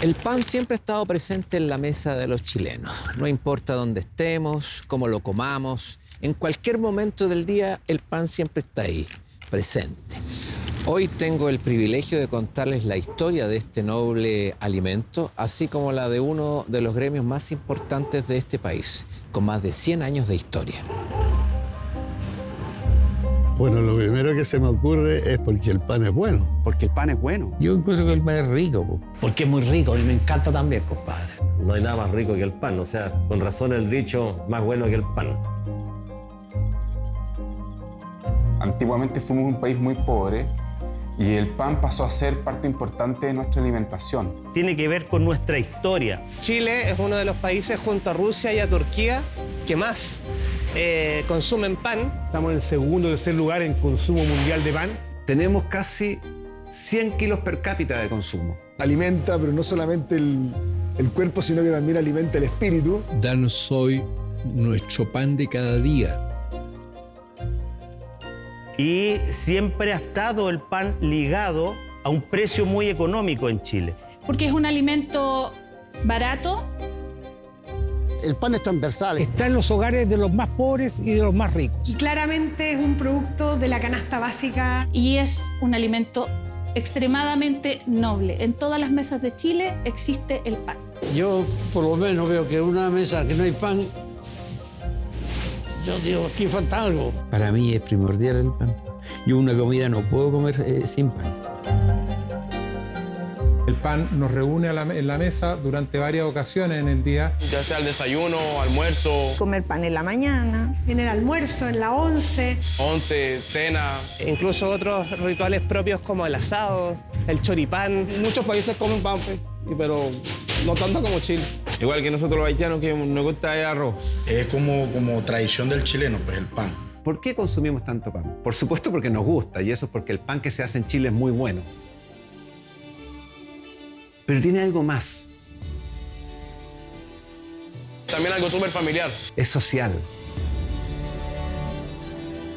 El pan siempre ha estado presente en la mesa de los chilenos. No importa dónde estemos, cómo lo comamos, en cualquier momento del día el pan siempre está ahí, presente. Hoy tengo el privilegio de contarles la historia de este noble alimento, así como la de uno de los gremios más importantes de este país, con más de 100 años de historia. Bueno, lo primero que se me ocurre es porque el pan es bueno. Porque el pan es bueno. Yo pienso que el pan es rico, po. Porque es muy rico y me encanta también, compadre. No hay nada más rico que el pan, o sea, con razón el dicho, más bueno que el pan. Antiguamente fuimos un país muy pobre y el pan pasó a ser parte importante de nuestra alimentación. Tiene que ver con nuestra historia. Chile es uno de los países junto a Rusia y a Turquía que más consumen pan. Estamos en el segundo o tercer lugar en consumo mundial de pan. Tenemos casi 100 kilos per cápita de consumo. Alimenta, pero no solamente el cuerpo, sino que también alimenta el espíritu. Danos hoy nuestro pan de cada día. Y siempre ha estado el pan ligado a un precio muy económico en Chile. Porque es un alimento barato. El pan es transversal. Está en los hogares de los más pobres y de los más ricos. Y claramente es un producto de la canasta básica. Y es un alimento extremadamente noble. En todas las mesas de Chile existe el pan. Yo por lo menos veo que en una mesa que no hay pan, yo digo, aquí falta algo. Para mí es primordial el pan. Yo una comida no puedo comer sin pan. El pan nos reúne en la mesa durante varias ocasiones en el día. Ya sea el desayuno, almuerzo. Comer pan en la mañana. En el almuerzo, en la once. Once, cena. Incluso otros rituales propios como el asado, el choripán. Muchos países comen pan, pero no tanto como Chile. Igual que nosotros los haitianos, que nos gusta el arroz. Es como tradición del chileno, pues el pan. ¿Por qué consumimos tanto pan? Por supuesto porque nos gusta, y eso es porque el pan que se hace en Chile es muy bueno. Pero tiene algo más. También algo súper familiar. Es social.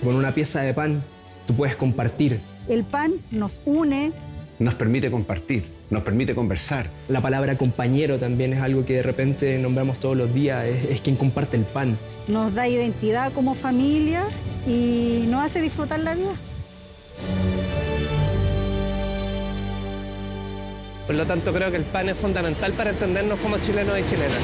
Con una pieza de pan, tú puedes compartir. El pan nos une. Nos permite compartir, nos permite conversar. La palabra compañero también es algo que de repente nombramos todos los días, es quien comparte el pan. Nos da identidad como familia y nos hace disfrutar la vida. Por lo tanto, creo que el pan es fundamental para entendernos como chilenos y chilenas.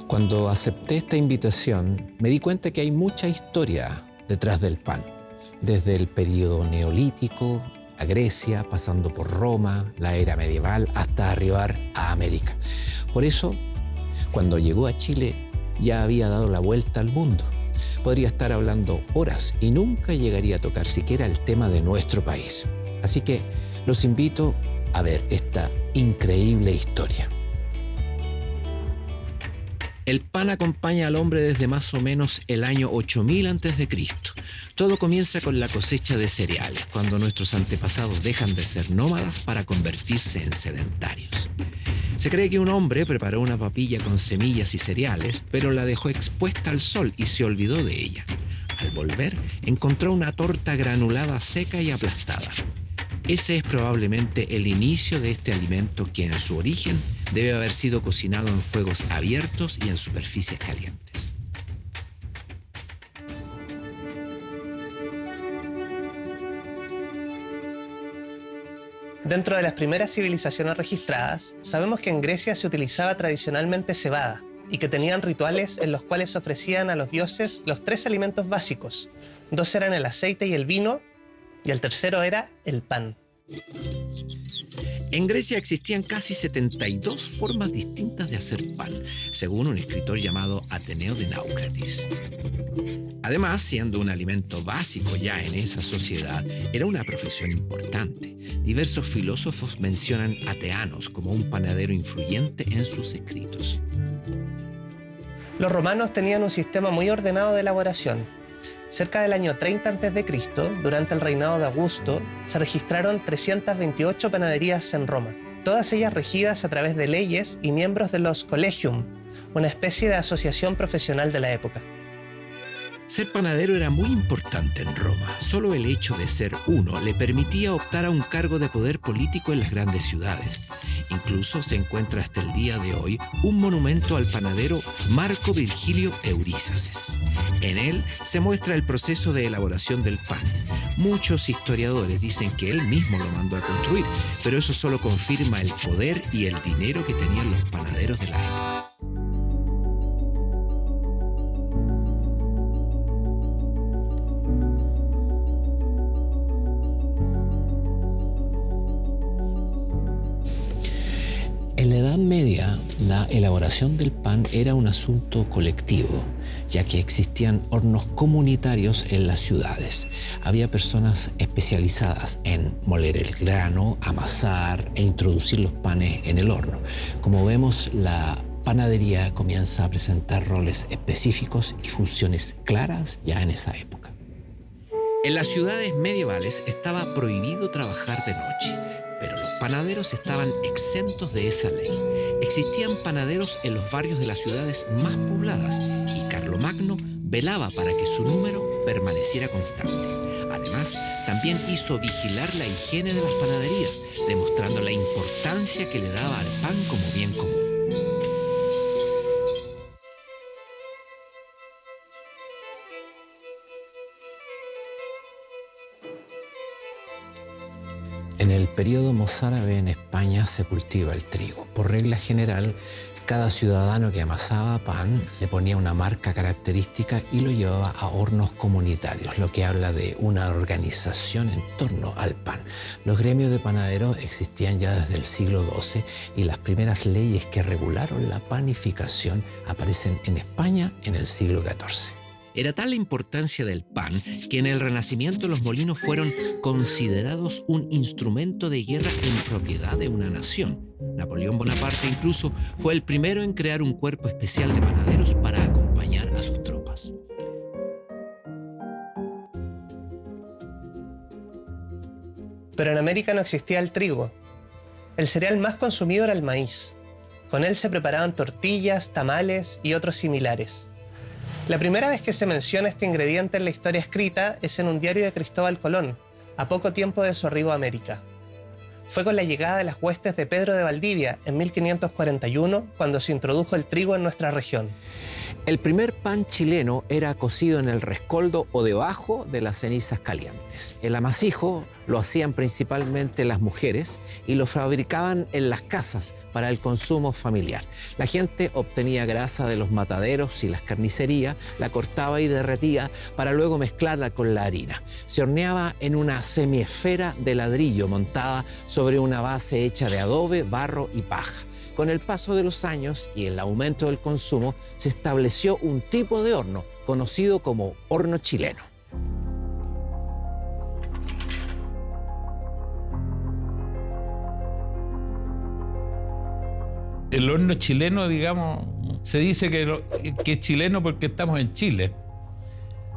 Cuando acepté esta invitación, me di cuenta que hay mucha historia detrás del pan. Desde el periodo neolítico, a Grecia, pasando por Roma, la era medieval, hasta arribar a América. Por eso, cuando llegó a Chile, ya había dado la vuelta al mundo. Podría estar hablando horas y nunca llegaría a tocar siquiera el tema de nuestro país. Así que los invito a ver esta increíble historia. El pan acompaña al hombre desde más o menos el año 8000 a.C. Todo comienza con la cosecha de cereales, cuando nuestros antepasados dejan de ser nómadas para convertirse en sedentarios. Se cree que un hombre preparó una papilla con semillas y cereales, pero la dejó expuesta al sol y se olvidó de ella. Al volver, encontró una torta granulada seca y aplastada. Ese es probablemente el inicio de este alimento que en su origen debe haber sido cocinado en fuegos abiertos y en superficies calientes. Dentro de las primeras civilizaciones registradas, sabemos que en Grecia se utilizaba tradicionalmente cebada y que tenían rituales en los cuales ofrecían a los dioses los 3 alimentos básicos. 2 eran el aceite y el vino, y el tercero era el pan. En Grecia existían casi 72 formas distintas de hacer pan, según un escritor llamado Ateneo de Náucratis. Además, siendo un alimento básico ya en esa sociedad, era una profesión importante. Diversos filósofos mencionan a Teanos como un panadero influyente en sus escritos. Los romanos tenían un sistema muy ordenado de elaboración. Cerca del año 30 a.C., durante el reinado de Augusto, se registraron 328 panaderías en Roma, todas ellas regidas a través de leyes y miembros de los collegium, una especie de asociación profesional de la época. Ser panadero era muy importante en Roma. Solo el hecho de ser uno le permitía optar a un cargo de poder político en las grandes ciudades. Incluso se encuentra hasta el día de hoy un monumento al panadero Marco Virgilio Eurísaces. En él se muestra el proceso de elaboración del pan. Muchos historiadores dicen que él mismo lo mandó a construir, pero eso solo confirma el poder y el dinero que tenían los panaderos de la época. En la Edad Media, la elaboración del pan era un asunto colectivo, ya que existían hornos comunitarios en las ciudades. Había personas especializadas en moler el grano, amasar e introducir los panes en el horno. Como vemos, la panadería comienza a presentar roles específicos y funciones claras ya en esa época. En las ciudades medievales estaba prohibido trabajar de noche, pero los panaderos estaban exentos de esa ley. Existían panaderos en los barrios de las ciudades más pobladas y Carlomagno velaba para que su número permaneciera constante. Además, también hizo vigilar la higiene de las panaderías, demostrando la importancia que le daba al pan como bien común. En el periodo mozárabe en España se cultiva el trigo. Por regla general, cada ciudadano que amasaba pan le ponía una marca característica y lo llevaba a hornos comunitarios, lo que habla de una organización en torno al pan. Los gremios de panaderos existían ya desde el siglo XII y las primeras leyes que regularon la panificación aparecen en España en el siglo XIV. Era tal la importancia del pan que en el Renacimiento los molinos fueron considerados un instrumento de guerra en propiedad de una nación. Napoleón Bonaparte incluso fue el primero en crear un cuerpo especial de panaderos para acompañar a sus tropas. Pero en América no existía el trigo. El cereal más consumido era el maíz. Con él se preparaban tortillas, tamales y otros similares. La primera vez que se menciona este ingrediente en la historia escrita es en un diario de Cristóbal Colón, a poco tiempo de su arribo a América. Fue con la llegada de las huestes de Pedro de Valdivia en 1541 cuando se introdujo el trigo en nuestra región. El primer pan chileno era cocido en el rescoldo o debajo de las cenizas calientes. El amasijo lo hacían principalmente las mujeres y lo fabricaban en las casas para el consumo familiar. La gente obtenía grasa de los mataderos y las carnicerías, la cortaba y derretía para luego mezclarla con la harina. Se horneaba en una semiesfera de ladrillo montada sobre una base hecha de adobe, barro y paja. Con el paso de los años y el aumento del consumo, se estableció un tipo de horno conocido como horno chileno. El horno chileno, digamos, se dice que es chileno porque estamos en Chile.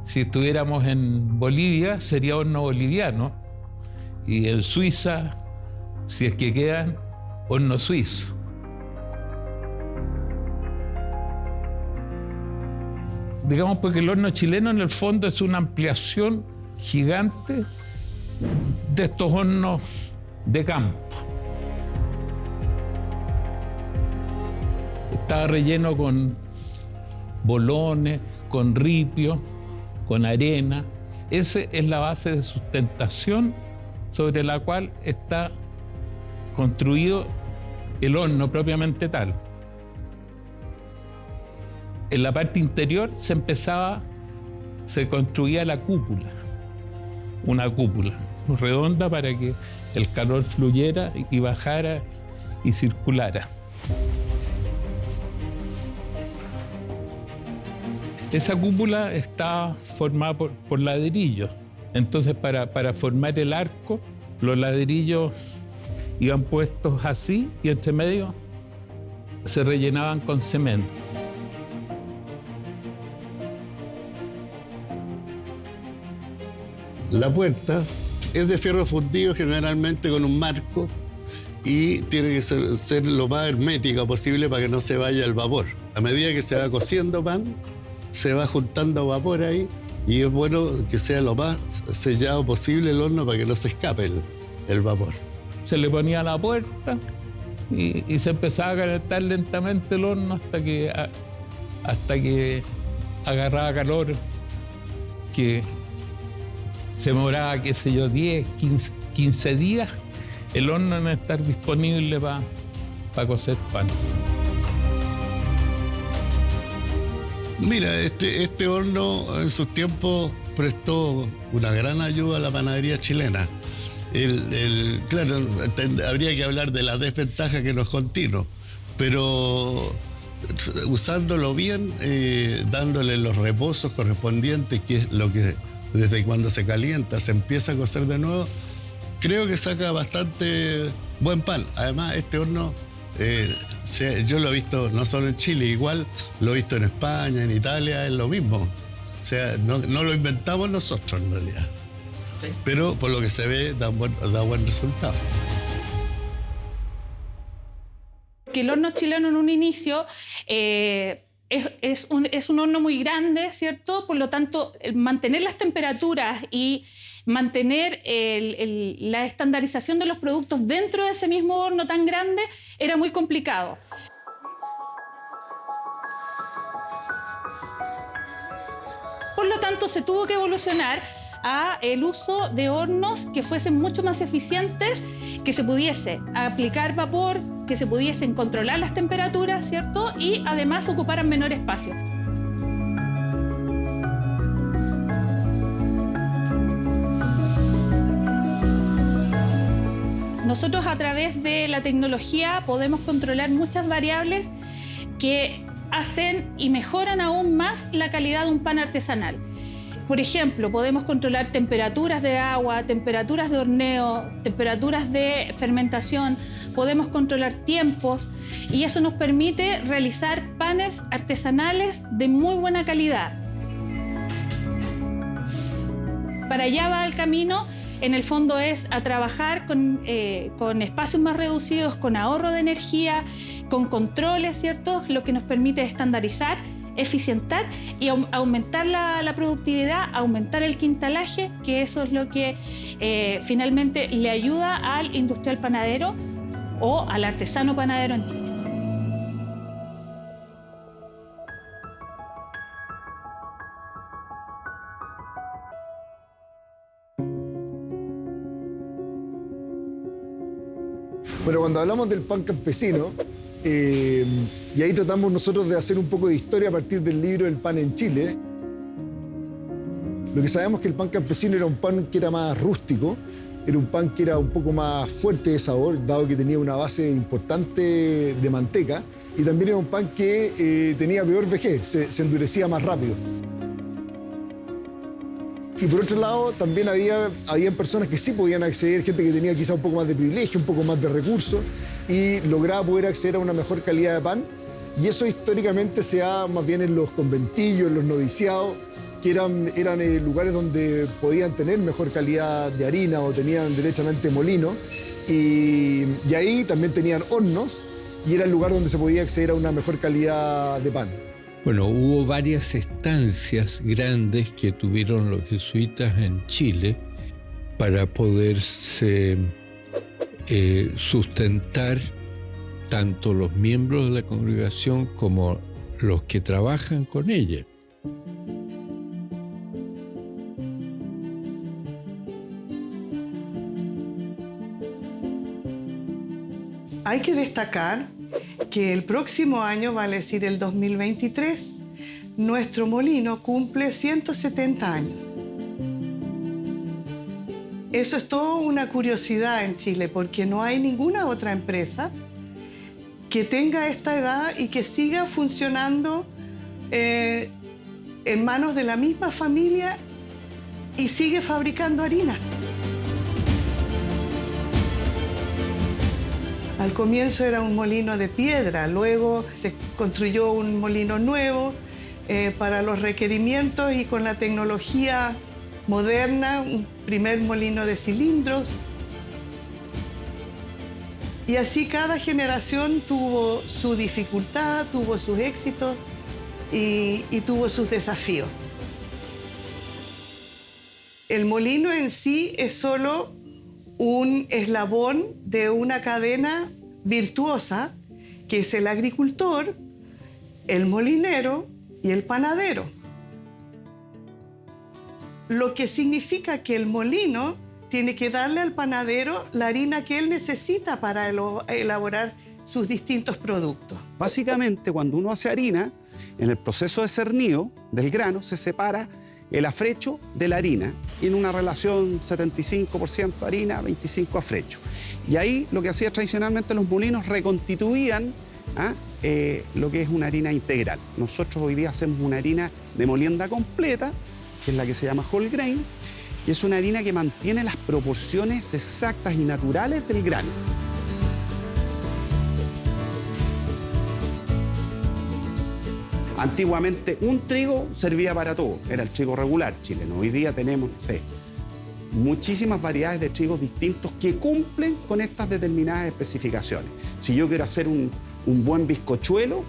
Si estuviéramos en Bolivia, sería horno boliviano. Y en Suiza, si es que quedan, horno suizo. Digamos porque el horno chileno en el fondo es una ampliación gigante de estos hornos de campo. Estaba relleno con bolones, con ripio, con arena. Esa es la base de sustentación sobre la cual está construido el horno propiamente tal. En la parte interior se construía la cúpula, una cúpula redonda para que el calor fluyera y bajara y circulara. Esa cúpula está formada por ladrillos. Entonces, para formar el arco, los ladrillos iban puestos así y entre medio se rellenaban con cemento. La puerta es de fierro fundido, generalmente con un marco, y tiene que ser lo más hermética posible para que no se vaya el vapor. A medida que se va cociendo pan, se va juntando vapor ahí, y es bueno que sea lo más sellado posible el horno para que no se escape el vapor. Se le ponía la puerta y se empezaba a calentar lentamente el horno hasta que agarraba calor, que se demoraba, qué sé yo, 10, 15 días el horno en estar disponible para cocer pan. Mira, este horno en sus tiempos prestó una gran ayuda a la panadería chilena. Claro, habría que hablar de la desventaja que no es continuo, pero usándolo bien, dándole los reposos correspondientes, que es lo que desde cuando se calienta se empieza a cocer de nuevo, creo que saca bastante buen pan. Además, este horno, yo lo he visto no solo en Chile, igual lo he visto en España, en Italia, es lo mismo. O sea, no lo inventamos nosotros en realidad. Pero por lo que se ve, da buen resultado. Que el horno chileno en un inicio es un horno muy grande, ¿cierto? Por lo tanto, mantener las temperaturas y mantener la estandarización de los productos dentro de ese mismo horno tan grande era muy complicado. Por lo tanto, se tuvo que evolucionar a el uso de hornos que fuesen mucho más eficientes, que se pudiese aplicar vapor, que se pudiesen controlar las temperaturas, ¿cierto? Y además ocuparan menor espacio. Nosotros a través de la tecnología podemos controlar muchas variables que hacen y mejoran aún más la calidad de un pan artesanal. Por ejemplo, podemos controlar temperaturas de agua, temperaturas de horneo, temperaturas de fermentación, podemos controlar tiempos y eso nos permite realizar panes artesanales de muy buena calidad. Para allá va el camino, en el fondo es a trabajar con espacios más reducidos, con ahorro de energía, con controles, ¿cierto? Lo que nos permite estandarizar, eficientar y aumentar la productividad, aumentar el quintalaje, que eso es lo que finalmente le ayuda al industrial panadero o al artesano panadero en Chile. Bueno, cuando hablamos del pan campesino, y ahí tratamos nosotros de hacer un poco de historia a partir del libro El pan en Chile. Lo que sabemos es que el pan campesino era un pan que era más rústico, era un pan que era un poco más fuerte de sabor, dado que tenía una base importante de manteca, y también era un pan que tenía peor vejez, se endurecía más rápido. Y por otro lado, también habían personas que sí podían acceder, gente que tenía quizá un poco más de privilegio, un poco más de recursos, y lograba poder acceder a una mejor calidad de pan. Y eso históricamente se da más bien en los conventillos, en los noviciados, que eran lugares donde podían tener mejor calidad de harina o tenían derechamente molino. Y ahí también tenían hornos y era el lugar donde se podía acceder a una mejor calidad de pan. Bueno, hubo varias estancias grandes que tuvieron los jesuitas en Chile para poderse sustentar tanto los miembros de la congregación como los que trabajan con ella. Hay que destacar que el próximo año, vale decir el 2023, nuestro molino cumple 170 años. Eso es toda una curiosidad en Chile, porque no hay ninguna otra empresa que tenga esta edad y que siga funcionando en manos de la misma familia y sigue fabricando harina. Al comienzo era un molino de piedra, luego se construyó un molino nuevo para los requerimientos y con la tecnología moderna, un primer molino de cilindros. Y así cada generación tuvo su dificultad, tuvo sus éxitos y tuvo sus desafíos. El molino en sí es solo un eslabón de una cadena virtuosa que es el agricultor, el molinero y el panadero. Lo que significa que el molino tiene que darle al panadero la harina que él necesita para elaborar sus distintos productos. Básicamente, cuando uno hace harina, en el proceso de cernido del grano se separa el afrecho de la harina en una relación 75% harina, 25% afrecho. Y ahí lo que hacía tradicionalmente los molinos reconstituían lo que es una harina integral. Nosotros hoy día hacemos una harina de molienda completa, que es la que se llama whole grain, y es una harina que mantiene las proporciones exactas y naturales del grano. Antiguamente un trigo servía para todo, era el trigo regular chileno. Hoy día tenemos, no sé, muchísimas variedades de trigos distintos que cumplen con estas determinadas especificaciones. Si yo quiero hacer un buen bizcochuelo,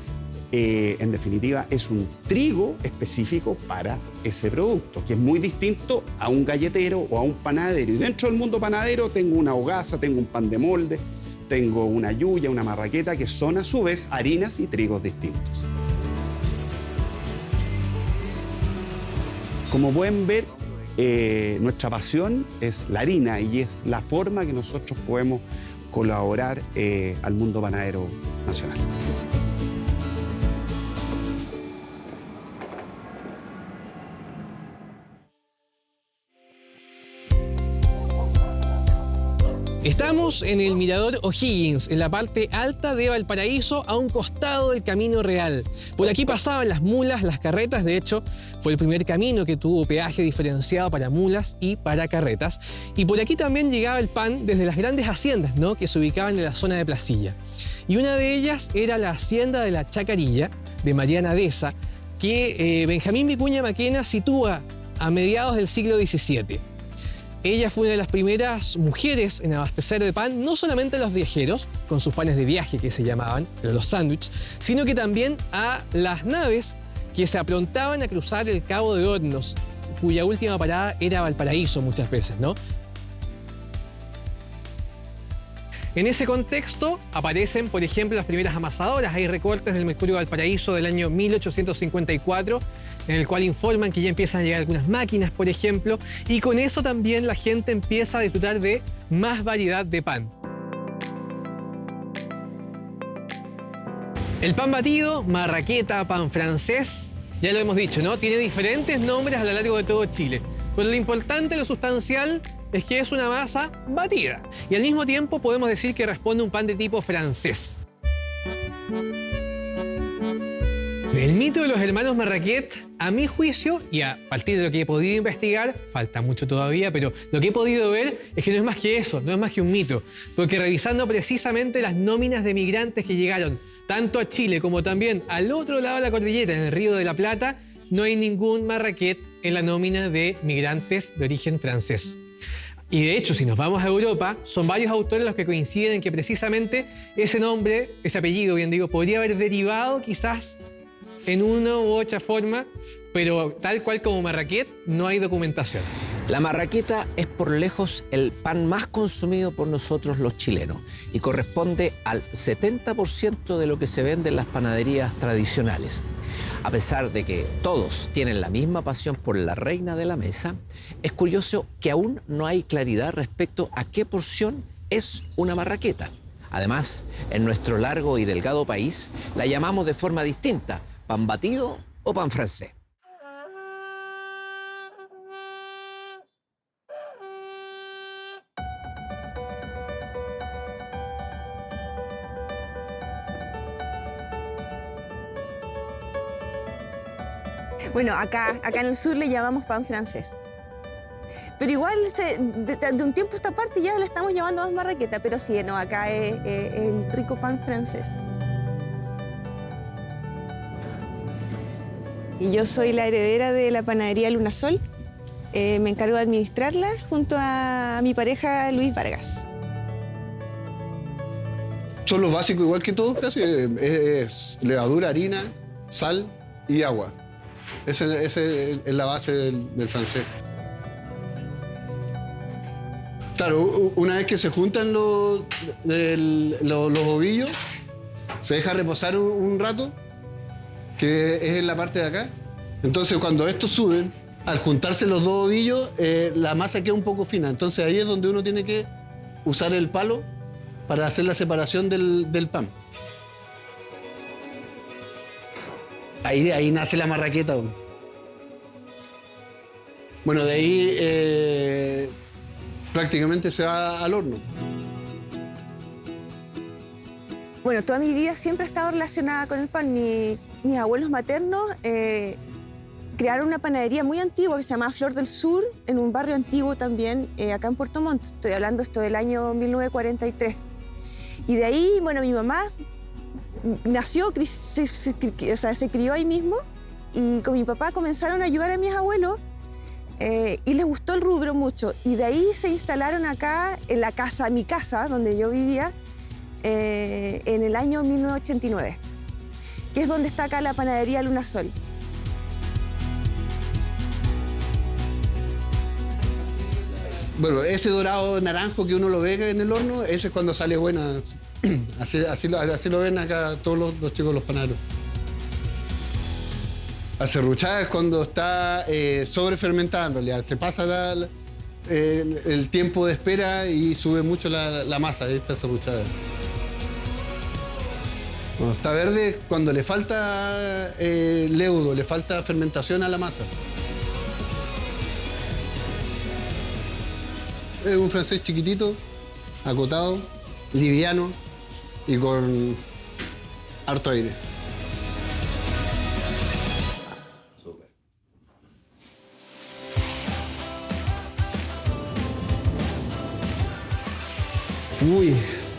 en definitiva es un trigo específico para ese producto, que es muy distinto a un galletero o a un panadero. Y dentro del mundo panadero tengo una hogaza, tengo un pan de molde, tengo una yuya, una marraqueta, que son a su vez harinas y trigos distintos. Como pueden ver, nuestra pasión es la harina y es la forma que nosotros podemos colaborar al mundo panadero nacional. Estamos en el Mirador O'Higgins, en la parte alta de Valparaíso, a un costado del Camino Real. Por aquí pasaban las mulas, las carretas. De hecho, fue el primer camino que tuvo peaje diferenciado para mulas y para carretas. Y por aquí también llegaba el pan desde las grandes haciendas, ¿no?, que se ubicaban en la zona de Placilla. Y una de ellas era la hacienda de la Chacarilla, de Mariana Deza, que Benjamín Vicuña Maquena sitúa a mediados del siglo XVII. Ella fue una de las primeras mujeres en abastecer de pan no solamente a los viajeros, con sus panes de viaje que se llamaban, los sándwiches, sino que también a las naves que se aprontaban a cruzar el Cabo de Hornos, cuya última parada era Valparaíso muchas veces, ¿no? En ese contexto aparecen, por ejemplo, las primeras amasadoras. Hay recortes del Mercurio Valparaíso del año 1854, en el cual informan que ya empiezan a llegar algunas máquinas, por ejemplo, y con eso también la gente empieza a disfrutar de más variedad de pan. El pan batido, marraqueta, pan francés, ya lo hemos dicho, ¿no? Tiene diferentes nombres a lo largo de todo Chile. Pero lo importante, lo sustancial, es que es una masa batida. Y al mismo tiempo podemos decir que responde a un pan de tipo francés. El mito de los hermanos Marraquet, a mi juicio, y a partir de lo que he podido investigar, falta mucho todavía, pero lo que he podido ver es que no es más que eso, no es más que un mito. Porque revisando precisamente las nóminas de migrantes que llegaron tanto a Chile como también al otro lado de la cordillera, en el Río de la Plata, no hay ningún Marraquet en la nómina de migrantes de origen francés. Y de hecho, si nos vamos a Europa, son varios autores los que coinciden en que precisamente ese nombre, ese apellido, bien digo, podría haber derivado quizás en una u otra forma, pero tal cual como Marraquet no hay documentación. La marraqueta es por lejos el pan más consumido por nosotros los chilenos y corresponde al 70% de lo que se vende en las panaderías tradicionales. A pesar de que todos tienen la misma pasión por la reina de la mesa, es curioso que aún no hay claridad respecto a qué porción es una marraqueta. Además, en nuestro largo y delgado país, la llamamos de forma distinta, pan batido o pan francés. Bueno, acá en el sur le llamamos pan francés. Pero igual, de un tiempo a esta parte ya le estamos llamando más marraqueta, pero sí, no, acá es el rico pan francés. Y yo soy la heredera de la panadería Lunasol. me encargo de administrarla junto a mi pareja Luis Vargas. Son los básicos igual que todos, casi. Es levadura, harina, sal y agua. Esa es la base del francés. Claro, una vez que se juntan los ovillos, se deja reposar un rato, que es en la parte de acá. Entonces, cuando estos suben, al juntarse los dos ovillos, la masa queda un poco fina. Entonces, ahí es donde uno tiene que usar el palo para hacer la separación del pan. Ahí nace la marraqueta. Bueno, de ahí prácticamente se va al horno. Bueno, toda mi vida siempre he estado relacionada con el pan. Mis abuelos maternos crearon una panadería muy antigua que se llamaba Flor del Sur, en un barrio antiguo también, acá en Puerto Montt. Estoy hablando esto del año 1943. Y de ahí, bueno, mi mamá nació, se crió ahí mismo, y con mi papá comenzaron a ayudar a mis abuelos y les gustó el rubro mucho. Y de ahí se instalaron acá, en la casa, mi casa, donde yo vivía, en el año 1989, que es donde está acá la panadería Luna Sol. Bueno, ese dorado naranjo que uno lo ve en el horno, ese es cuando sale buena. Así lo ven acá todos los chicos, los panaderos. La serruchada es cuando está sobrefermentada, en realidad. Se pasa el tiempo de espera y sube mucho la masa de esta serruchada. Cuando está verde, cuando le falta leudo, le falta fermentación a la masa. Es un francés chiquitito, acotado, liviano y con harto aire. Uy,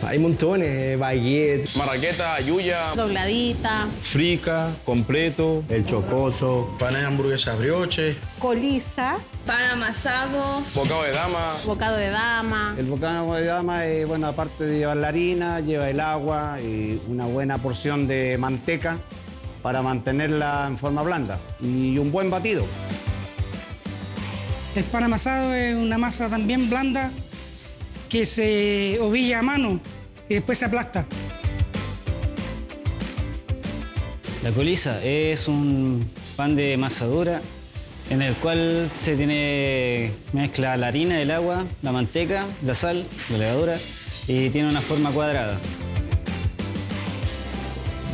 hay montones, baguette, Marraqueta, yuya, Dobladita. frica, completo, el chocoso, panes de hamburguesas brioche, Colisa. Pan amasado. bocado de dama. Bocado de dama. El bocado de dama, bueno, aparte de llevar la harina, lleva el agua y una buena porción de manteca para mantenerla en forma blanda y un buen batido. El pan amasado es una masa también blanda que se ovilla a mano y después se aplasta. La colisa es un pan de masa dura en el cual se mezcla la harina, el agua, la manteca, la sal, la levadura y tiene una forma cuadrada.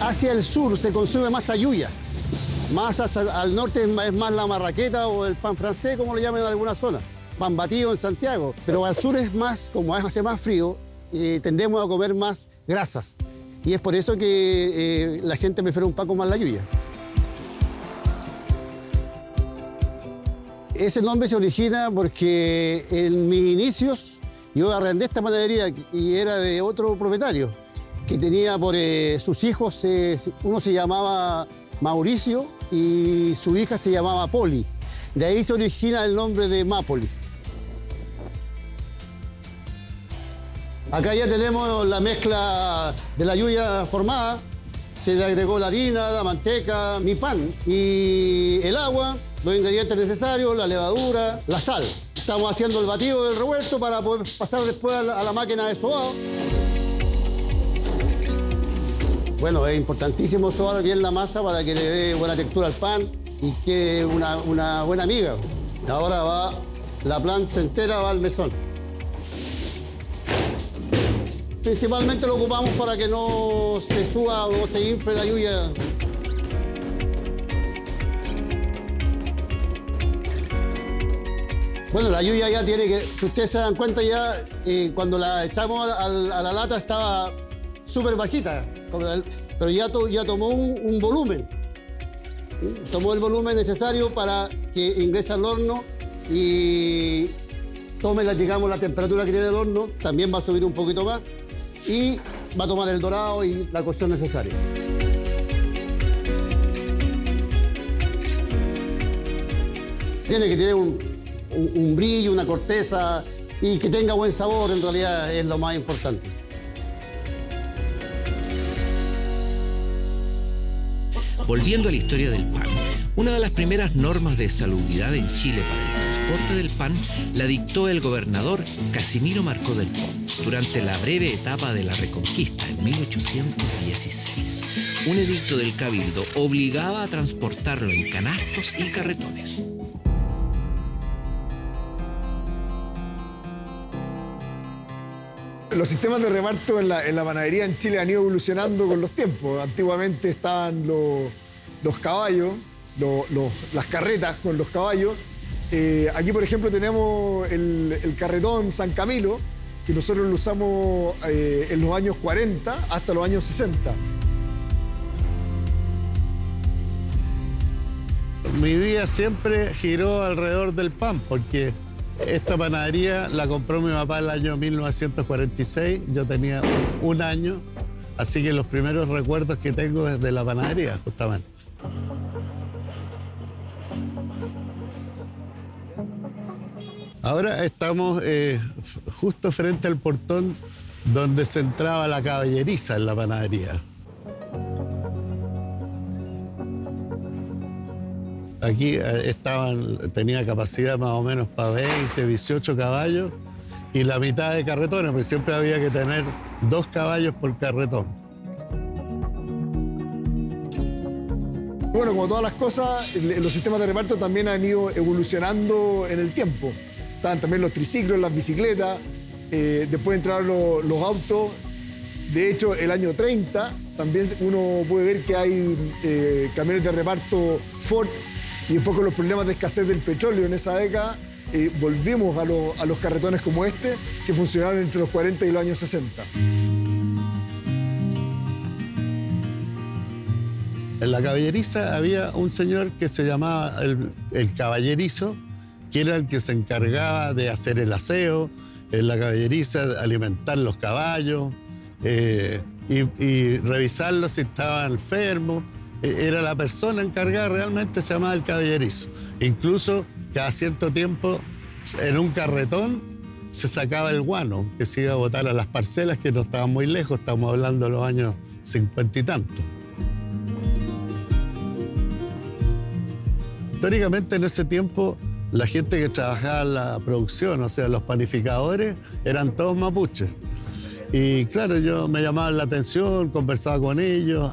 Hacia el sur se consume más ayuya. Más al norte es más la marraqueta o el pan francés, como lo llaman en algunas zonas. Pan batido en Santiago. Pero al sur es más, como hace más frío, tendemos a comer más grasas. Y es por eso que la gente prefiere un pan con más la yuya. Ese nombre se origina porque en mis inicios yo arrendé esta panadería y era de otro propietario que tenía por sus hijos, uno se llamaba Mauricio y su hija se llamaba Poli. De ahí se origina el nombre de Mápoli. Acá ya tenemos la mezcla de la yuya formada. Se le agregó la harina, la manteca, mi pan y el agua, los ingredientes necesarios, la levadura, la sal. Estamos haciendo el batido del revuelto para poder pasar después a la máquina de sobado. Bueno, es importantísimo sobar bien la masa para que le dé buena textura al pan y quede una buena miga. Ahora va la plancha entera, va al mesón. Principalmente lo ocupamos para que no se suba o no se infle la yuya. Bueno, la yuya ya tiene que, si ustedes se dan cuenta ya, cuando la echamos a la lata estaba súper bajita, pero ya tomó un volumen. Tomó el volumen necesario para que ingrese al horno y tome, digamos, la temperatura que tiene el horno, también va a subir un poquito más y va a tomar el dorado y la cocción necesaria. Tiene que tener un brillo, una corteza y que tenga buen sabor, en realidad es lo más importante. Volviendo a la historia del pan, una de las primeras normas de salubridad en Chile para el transporte del pan la dictó el gobernador Casimiro Marcó del Pont durante la breve etapa de la Reconquista en 1816. Un edicto del Cabildo obligaba a transportarlo en canastos y carretones. Los sistemas de reparto en la panadería en Chile han ido evolucionando con los tiempos. Antiguamente estaban los caballos, las carretas con los caballos. Aquí, por ejemplo, tenemos el carretón San Camilo, que nosotros lo usamos en los años 40 hasta los años 60. Mi vida siempre giró alrededor del pan, porque esta panadería la compró mi papá en el año 1946, yo tenía 1 año, así que los primeros recuerdos que tengo es de la panadería, justamente. Ahora estamos justo frente al portón donde se entraba la caballeriza en la panadería. Aquí tenía capacidad más o menos para 20, 18 caballos y la mitad de carretones, porque siempre había que tener 2 caballos por carretón. Bueno, como todas las cosas, los sistemas de reparto también han ido evolucionando en el tiempo. Estaban también los triciclos, las bicicletas, después entraron los autos. De hecho, el año 30 también uno puede ver que hay camiones de reparto Ford. Y después con los problemas de escasez del petróleo en esa década, volvimos a los carretones como este, que funcionaron entre los 40 y los años 60. En la caballeriza había un señor que se llamaba el caballerizo, que era el que se encargaba de hacer el aseo en la caballeriza, de alimentar los caballos y revisarlos si estaban enfermos. Era la persona encargada, realmente se llamaba el caballerizo. Incluso cada cierto tiempo en un carretón se sacaba el guano que se iba a botar a las parcelas que no estaban muy lejos, estamos hablando de los años 50 y tantos. Históricamente en ese tiempo la gente que trabajaba en la producción, o sea, los panificadores, eran todos mapuches. Y claro, yo me llamaban la atención, conversaba con ellos,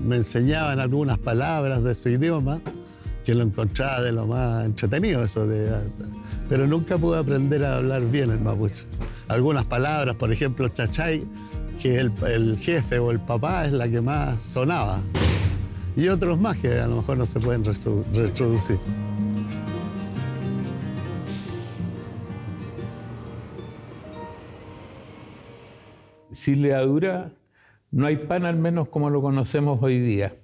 me enseñaban algunas palabras de su idioma, que lo encontraba de lo más entretenido eso pero nunca pude aprender a hablar bien el mapuche. Algunas palabras, por ejemplo, chachay, que el jefe o el papá es la que más sonaba. Y otros más que a lo mejor no se pueden reproducir. Sin levadura no hay pan, al menos como lo conocemos hoy día.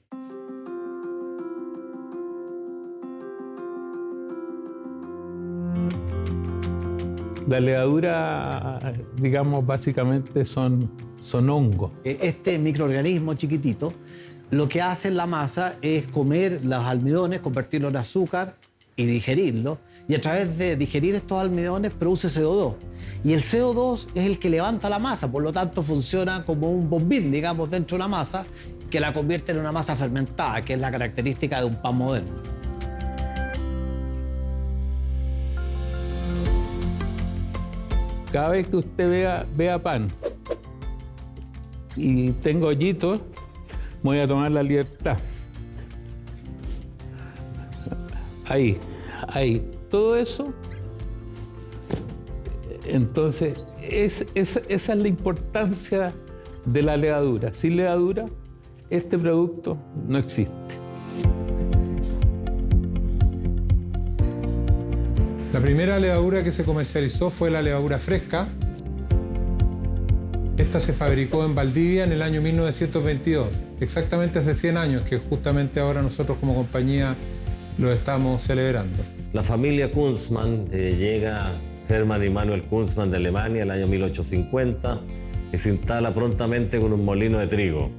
La levadura, digamos, básicamente son hongos. Este microorganismo chiquitito lo que hace en la masa es comer los almidones, convertirlo en azúcar y digerirlo. Y a través de digerir estos almidones produce CO2. Y el CO2 es el que levanta la masa, por lo tanto funciona como un bombín, digamos, dentro de una masa que la convierte en una masa fermentada, que es la característica de un pan moderno. Cada vez que usted vea pan y tengo hoyitos, voy a tomar la libertad. Ahí. Todo eso. Entonces, esa es la importancia de la levadura. Sin levadura, este producto no existe. La primera levadura que se comercializó fue la levadura fresca. Esta se fabricó en Valdivia en el año 1922, exactamente hace 100 años, que justamente ahora nosotros como compañía lo estamos celebrando. La familia Kunzmann llega, Hermann y Manuel Kunzmann de Alemania, el año 1850, y se instala prontamente con un molino de trigo.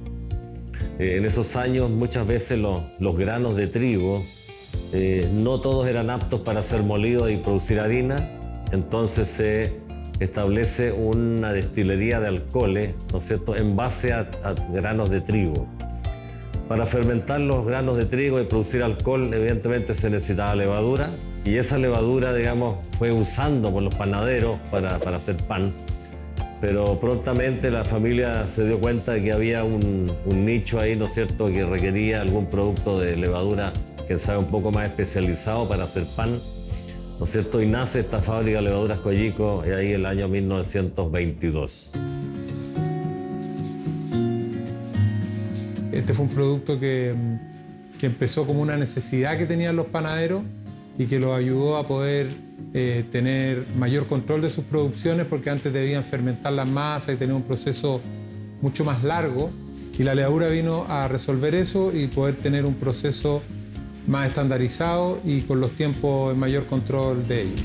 En esos años muchas veces los granos de trigo no todos eran aptos para ser molidos y producir harina, entonces se establece una destilería de alcoholes, ¿no es cierto?, en base a granos de trigo. Para fermentar los granos de trigo y producir alcohol, evidentemente se necesitaba levadura, y esa levadura, digamos, fue usando por los panaderos para hacer pan. Pero prontamente la familia se dio cuenta de que había un nicho ahí, ¿no es cierto?, que requería algún producto de levadura, quién sabe, un poco más especializado para hacer pan, ¿no es cierto? Y nace esta fábrica de levaduras Coyico ahí el año 1922. Este fue un producto que empezó como una necesidad que tenían los panaderos y que los ayudó a poder tener mayor control de sus producciones, porque antes debían fermentar las masas y tener un proceso mucho más largo, y la levadura vino a resolver eso y poder tener un proceso más estandarizado y con los tiempos en mayor control de ellos.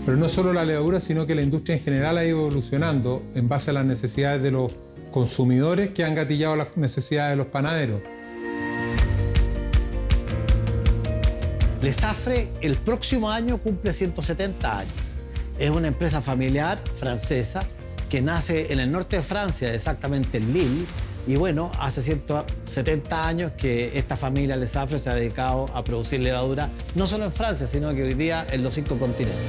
Pero no solo la levadura, sino que la industria en general ha ido evolucionando en base a las necesidades de los consumidores, que han gatillado las necesidades de los panaderos. Lesafre el próximo año cumple 170 años. Es una empresa familiar francesa que nace en el norte de Francia, exactamente en Lille. Y bueno, hace 170 años que esta familia Lesafre se ha dedicado a producir levadura, no solo en Francia, sino que hoy día en los 5 continentes.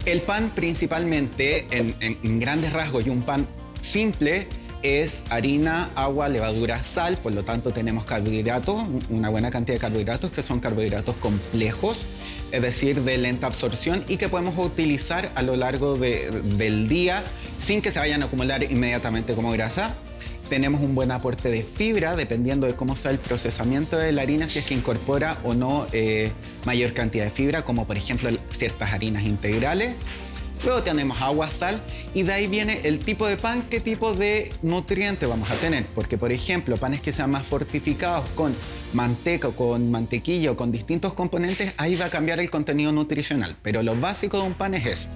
El pan principalmente, en grandes rasgos, y un pan simple, es harina, agua, levadura, sal. Por lo tanto, tenemos carbohidratos, una buena cantidad de carbohidratos, que son carbohidratos complejos, es decir, de lenta absorción, y que podemos utilizar a lo largo del día sin que se vayan a acumular inmediatamente como grasa. Tenemos un buen aporte de fibra, dependiendo de cómo sea el procesamiento de la harina, si es que incorpora o no mayor cantidad de fibra, como por ejemplo ciertas harinas integrales. Luego tenemos agua, sal, y de ahí viene el tipo de pan, qué tipo de nutriente vamos a tener. Porque, por ejemplo, panes que sean más fortificados con manteca, con mantequilla o con distintos componentes, ahí va a cambiar el contenido nutricional. Pero lo básico de un pan es eso.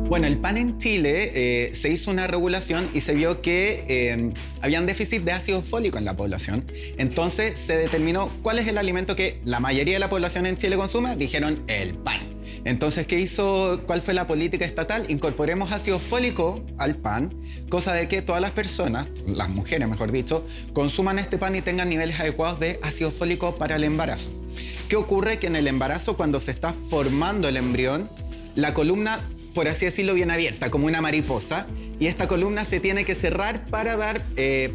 Bueno, el pan en Chile se hizo una regulación y se vio que había un déficit de ácido fólico en la población. Entonces se determinó cuál es el alimento que la mayoría de la población en Chile consume. Dijeron el pan. Entonces, ¿cuál fue la política estatal? Incorporemos ácido fólico al pan, cosa de que todas las personas, las mujeres mejor dicho, consuman este pan y tengan niveles adecuados de ácido fólico para el embarazo. ¿Qué ocurre? Que en el embarazo, cuando se está formando el embrión, la columna, por así decirlo, bien abierta, como una mariposa, y esta columna se tiene que cerrar para dar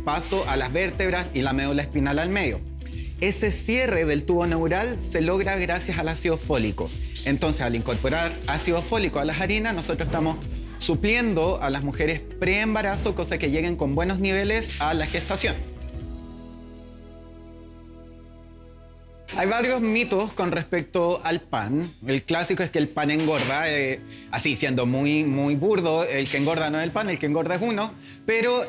paso a las vértebras y la médula espinal al medio. Ese cierre del tubo neural se logra gracias al ácido fólico. Entonces, al incorporar ácido fólico a las harinas, nosotros estamos supliendo a las mujeres preembarazo, cosa que lleguen con buenos niveles a la gestación. Hay varios mitos con respecto al pan. El clásico es que el pan engorda, así siendo muy burdo, el que engorda no es el pan, el que engorda es uno, pero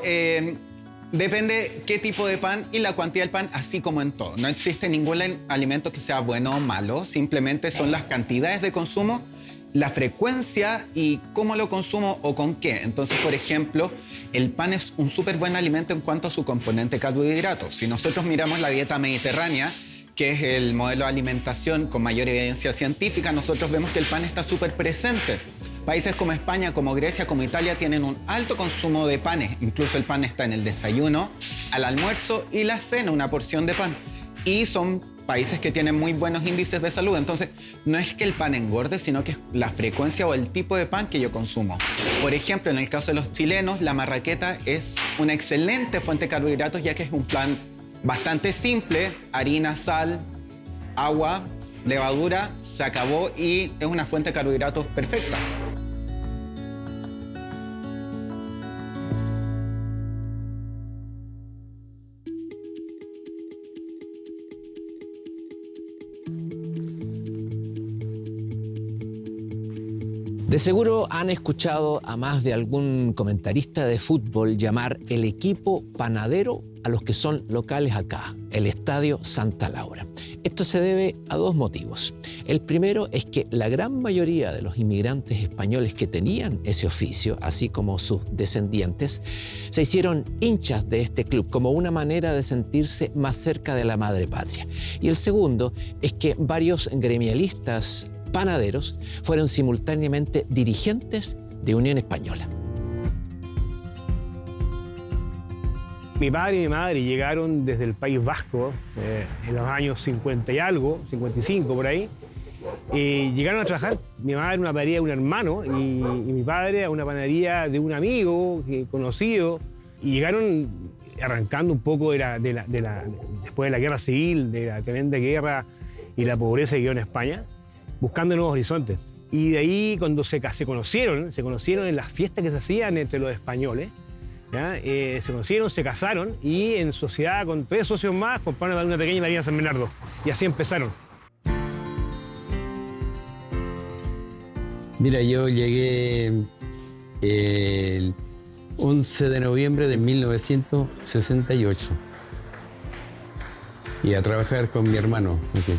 depende qué tipo de pan y la cantidad del pan, así como en todo. No existe ningún alimento que sea bueno o malo, simplemente son las cantidades de consumo, la frecuencia y cómo lo consumo o con qué. Entonces, por ejemplo, el pan es un súper buen alimento en cuanto a su componente carbohidratos. Si nosotros miramos la dieta mediterránea, que es el modelo de alimentación con mayor evidencia científica, nosotros vemos que el pan está súper presente. Países como España, como Grecia, como Italia tienen un alto consumo de panes. Incluso el pan está en el desayuno, al almuerzo y la cena, una porción de pan. Y son países que tienen muy buenos índices de salud. Entonces, no es que el pan engorde, sino que es la frecuencia o el tipo de pan que yo consumo. Por ejemplo, en el caso de los chilenos, la marraqueta es una excelente fuente de carbohidratos, ya que es un pan bastante simple: harina, sal, agua, levadura, se acabó, y es una fuente de carbohidratos perfecta. De seguro han escuchado a más de algún comentarista de fútbol llamar el equipo panadero a los que son locales acá, el Estadio Santa Laura. Esto se debe a dos motivos. El primero es que la gran mayoría de los inmigrantes españoles que tenían ese oficio, así como sus descendientes, se hicieron hinchas de este club como una manera de sentirse más cerca de la madre patria. Y el segundo es que varios gremialistas panaderos fueron simultáneamente dirigentes de Unión Española. Mi padre y mi madre llegaron desde el País Vasco en los años 50 y algo, 55 por ahí. Llegaron a trabajar, mi madre a una panadería de un hermano y mi padre a una panadería de un amigo conocido. Y llegaron arrancando un poco después de la guerra civil, de la tremenda guerra y la pobreza que quedó en España, buscando nuevos horizontes. Y de ahí, cuando se conocieron en las fiestas que se hacían entre los españoles, ¿ya? Se conocieron, se casaron y en sociedad con 3 socios más compraron una pequeña panadería en San Bernardo. Y así empezaron. Mira, yo llegué el 11 de noviembre de 1968 y a trabajar con mi hermano aquí.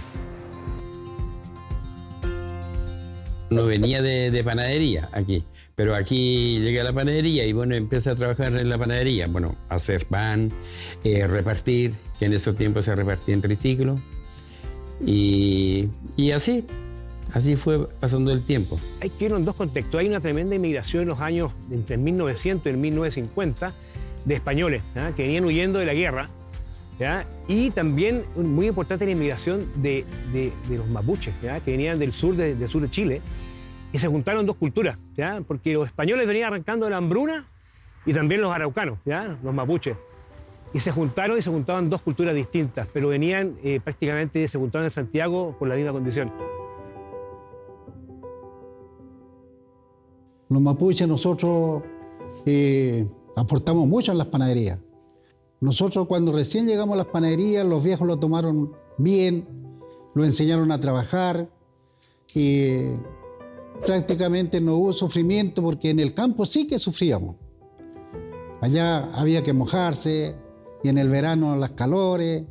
No venía de panadería aquí, pero aquí llegué a la panadería y bueno, empecé a trabajar en la panadería. Bueno, hacer pan, repartir, que en esos tiempos se repartía en triciclo. Y así fue pasando el tiempo. Hay que ir en dos contextos. Hay una tremenda inmigración en los años entre 1900 y 1950 de españoles, ¿ya? Que venían huyendo de la guerra, ¿ya? Y también muy importante la inmigración de los mapuches, ¿ya? Que venían del sur de Chile. Y se juntaron dos culturas, ¿ya? Porque los españoles venían arrancando de la hambruna y también los araucanos, ¿ya? Los mapuches. Y se juntaban dos culturas distintas, pero venían se juntaron en Santiago por la misma condición. Los mapuches nosotros aportamos mucho en las panaderías. Nosotros cuando recién llegamos a las panaderías, los viejos lo tomaron bien, lo enseñaron a trabajar y prácticamente no hubo sufrimiento porque en el campo sí que sufríamos. Allá había que mojarse y en el verano las calores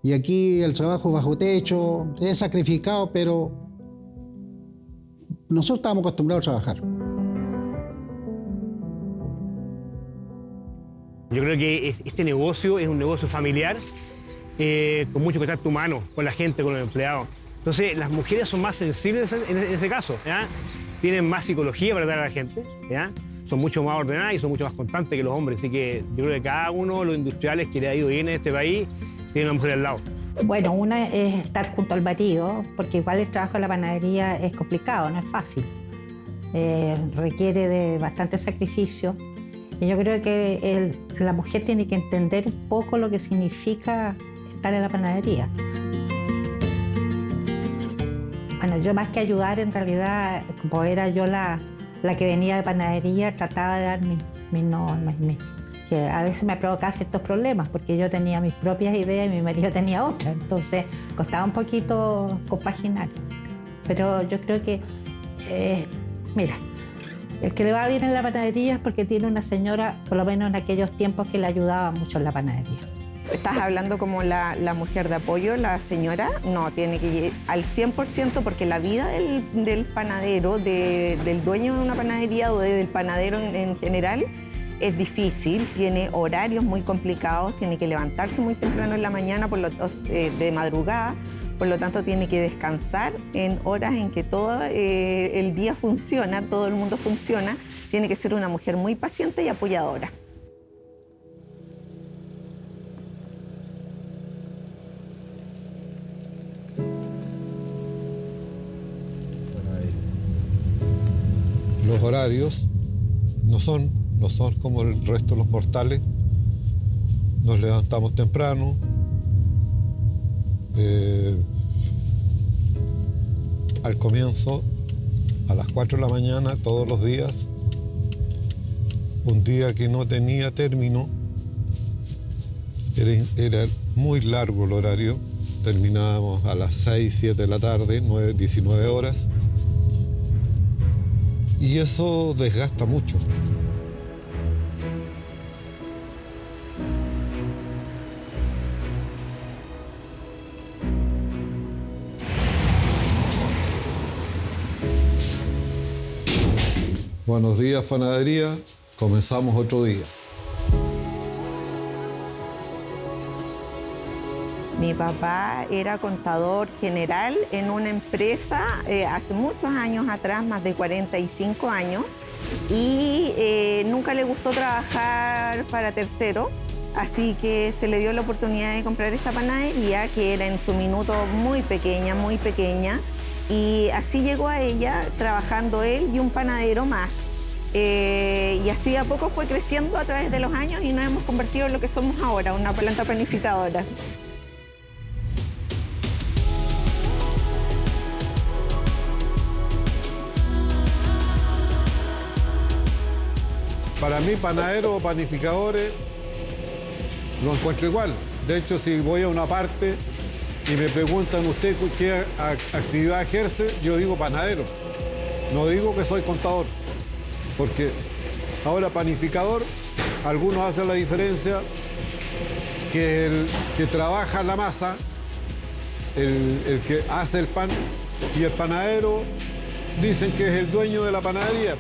y aquí el trabajo bajo techo, es sacrificado, pero nosotros estábamos acostumbrados a trabajar. Yo creo que este negocio es un negocio familiar con mucho contacto humano, con la gente, con los empleados. Entonces, las mujeres son más sensibles en ese caso, ¿ya? Tienen más psicología para dar a la gente, ¿ya? Son mucho más ordenadas y son mucho más constantes que los hombres. Así que yo creo que cada uno de los industriales que le ha ido bien en este país tiene una mujer al lado. Bueno, una es estar junto al marido, porque igual el trabajo en la panadería es complicado, no es fácil. Requiere de bastante sacrificio. Y yo creo que la mujer tiene que entender un poco lo que significa estar en la panadería. Bueno, yo más que ayudar, en realidad, como era yo la que venía de panadería, trataba de dar mis normas, que a veces me provocaba ciertos problemas, porque yo tenía mis propias ideas y mi marido tenía otras, entonces costaba un poquito compaginar. Pero yo creo que, mira, el que le va bien en la panadería es porque tiene una señora, por lo menos en aquellos tiempos, que le ayudaba mucho en la panadería. ¿Estás hablando como la mujer de apoyo, la señora? No, tiene que ir al 100% porque la vida del panadero, del dueño de una panadería o del panadero en general es difícil, tiene horarios muy complicados, tiene que levantarse muy temprano en la mañana de madrugada, por lo tanto tiene que descansar en horas en que todo el día funciona, todo el mundo funciona, tiene que ser una mujer muy paciente y apoyadora. Los horarios no son como el resto de los mortales. Nos levantamos temprano, al comienzo, a las 4 de la mañana, todos los días. Un día que no tenía término, era muy largo el horario. Terminábamos a las 6, 7 de la tarde, 19 horas. y eso desgasta mucho. Buenos días, panadería. Comenzamos otro día. Mi papá era contador general en una empresa hace muchos años atrás, más de 45 años, y nunca le gustó trabajar para tercero, así que se le dio la oportunidad de comprar esta panadería, que era en su minuto muy pequeña, y así llegó a ella, trabajando él y un panadero más. Y así a poco fue creciendo a través de los años y nos hemos convertido en lo que somos ahora, una planta panificadora. Para mí, panaderos o panificadores, lo encuentro igual. De hecho, si voy a una parte y me preguntan usted qué actividad ejerce, yo digo panadero. No digo que soy contador, porque ahora panificador, algunos hacen la diferencia que el que trabaja la masa, el que hace el pan, y el panadero dicen que es el dueño de la panadería.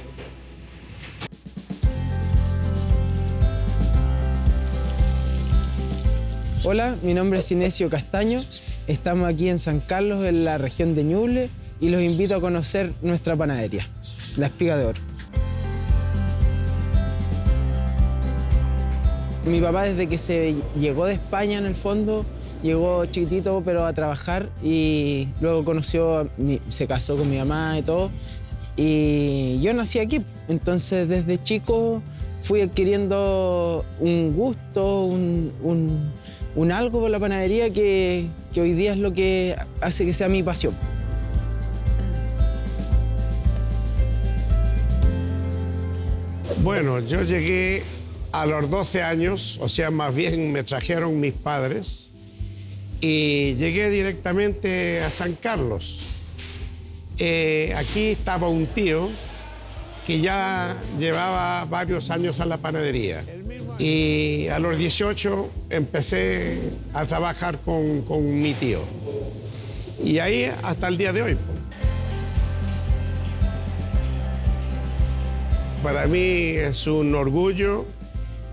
Hola, mi nombre es Inesio Castaño, estamos aquí en San Carlos, en la región de Ñuble, y los invito a conocer nuestra panadería, La Espiga de Oro. Mi papá, desde que se llegó de España, en el fondo, llegó chiquitito pero a trabajar, y luego se casó con mi mamá y todo, y yo nací aquí. Entonces desde chico fui adquiriendo un gusto, un algo por la panadería que hoy día es lo que hace que sea mi pasión. Bueno, yo llegué a los 12 años, o sea, más bien me trajeron mis padres, y llegué directamente a San Carlos. Aquí estaba un tío que ya llevaba varios años en la panadería. Y a los 18 empecé a trabajar con mi tío. Y ahí hasta el día de hoy. Para mí es un orgullo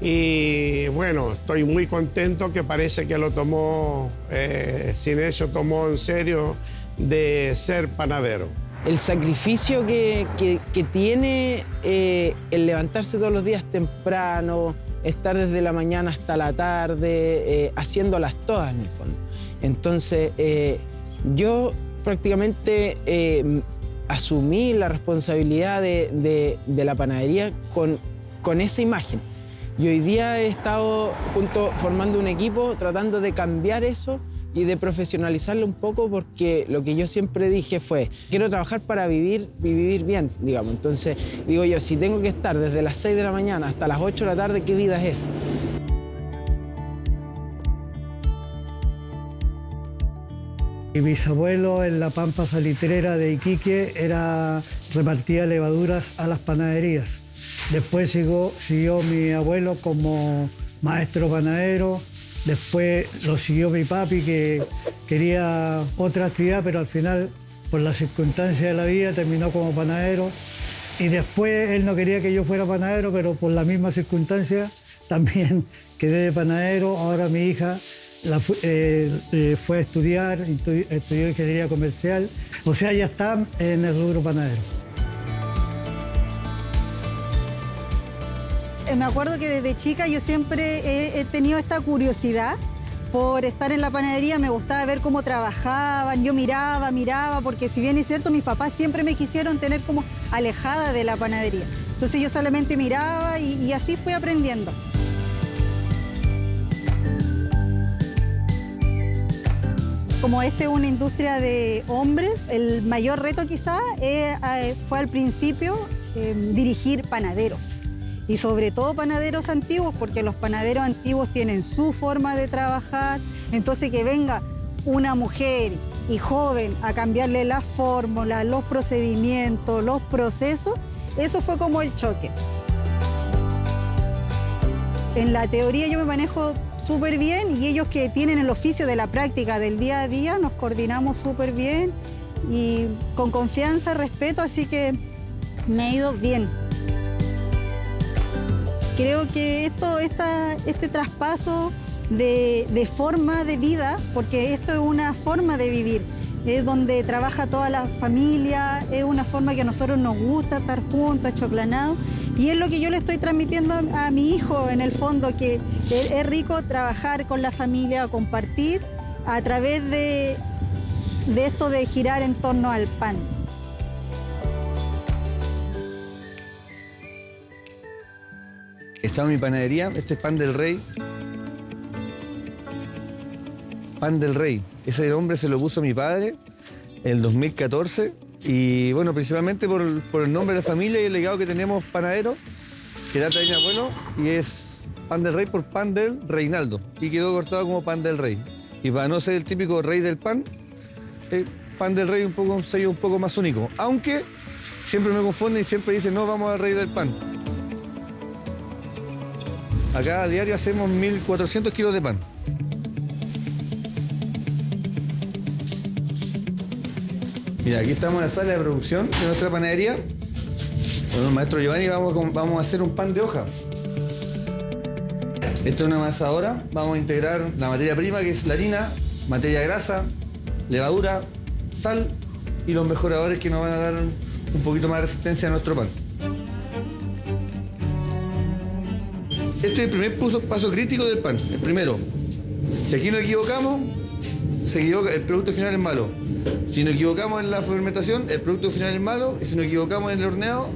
y bueno, estoy muy contento que parece que lo tomó, Sinesio tomó en serio de ser panadero. El sacrificio que tiene el levantarse todos los días temprano, estar desde la mañana hasta la tarde, haciéndolas todas en el fondo. Entonces, yo prácticamente asumí la responsabilidad de la panadería con esa imagen. Y hoy día he estado formando un equipo tratando de cambiar eso y de profesionalizarlo un poco, porque lo que yo siempre dije fue, quiero trabajar para vivir bien, digamos. Entonces, digo yo, si tengo que estar desde las 6 de la mañana hasta las 8 de la tarde, ¿qué vida es esa? Mi bisabuelo en la Pampa Salitrera de Iquique repartía levaduras a las panaderías. Después siguió mi abuelo como maestro panadero. Después lo siguió mi papi, que quería otra actividad, pero al final, por las circunstancias de la vida, terminó como panadero. Y después él no quería que yo fuera panadero, pero por la misma circunstancia también quedé de panadero. Ahora mi hija fue a estudiar, estudió ingeniería comercial. O sea, ya está en el rubro panadero. Me acuerdo que desde chica yo siempre he tenido esta curiosidad por estar en la panadería. Me gustaba ver cómo trabajaban, yo miraba, porque si bien es cierto, mis papás siempre me quisieron tener como alejada de la panadería. Entonces yo solamente miraba y así fui aprendiendo. Como esta es una industria de hombres, el mayor reto quizá fue al principio dirigir panaderos. Y sobre todo panaderos antiguos, porque los panaderos antiguos tienen su forma de trabajar. Entonces que venga una mujer y joven a cambiarle las fórmulas, los procedimientos, los procesos, eso fue como el choque. En la teoría yo me manejo súper bien y ellos que tienen el oficio de la práctica del día a día nos coordinamos súper bien y con confianza, respeto, así que me ha ido bien. Creo que este traspaso de forma de vida, porque esto es una forma de vivir, es donde trabaja toda la familia, es una forma que a nosotros nos gusta estar juntos, achoclanados, y es lo que yo le estoy transmitiendo a mi hijo en el fondo, que es rico trabajar con la familia, compartir a través de esto de girar en torno al pan. Estaba en mi panadería, este es Pan del Rey. Pan del Rey. Ese nombre se lo puso mi padre en el 2014 y bueno, principalmente por el nombre de la familia y el legado que tenemos panadero, que data de mi abuelo, y es Pan del Rey por Pan del Reinaldo y quedó cortado como Pan del Rey. Y para no ser el típico rey del pan, Pan del Rey un sello un poco más único, aunque siempre me confunden y siempre dicen no, vamos al rey del pan. Acá a diario hacemos 1.400 kilos de pan. Mira, aquí estamos en la sala de producción de nuestra panadería. Con el maestro Giovanni vamos a hacer un pan de hoja. Esto es una amasadora. Vamos a integrar la materia prima, que es la harina, materia grasa, levadura, sal y los mejoradores que nos van a dar un poquito más de resistencia a nuestro pan. Este es el primer paso crítico del pan. El primero, si aquí nos equivocamos, el producto final es malo. Si nos equivocamos en la fermentación, el producto final es malo. Y si nos equivocamos en el horneado,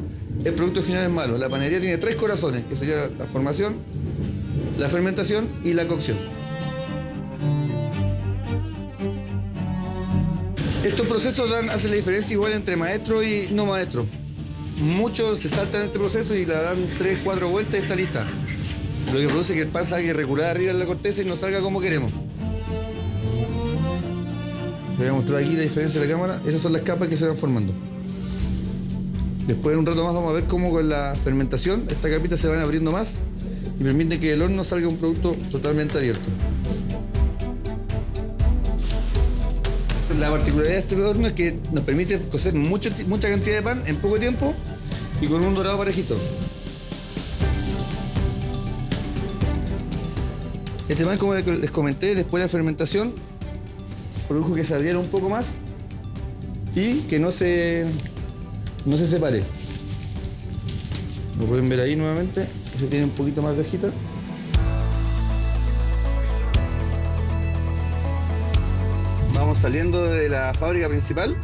el producto final es malo. La panadería tiene 3 corazones, que sería la formación, la fermentación y la cocción. Estos procesos hacen la diferencia igual entre maestro y no maestro. Muchos se saltan este proceso y le dan 3, 4 vueltas y está lista. Lo que produce que el pan salga irregular arriba en la corteza y no salga como queremos. Te voy a mostrar aquí la diferencia de la cámara. Esas son las capas que se van formando. Después, un rato más, vamos a ver cómo con la fermentación estas capitas se van abriendo más y permiten que del horno salga un producto totalmente abierto. La particularidad de este horno es que nos permite cocer mucha cantidad de pan en poco tiempo y con un dorado parejito. Este pan, como les comenté, después de la fermentación, produjo que se abriera un poco más y que no se separe. Lo pueden ver ahí nuevamente, se tiene un poquito más de hojita. Vamos saliendo de la fábrica principal,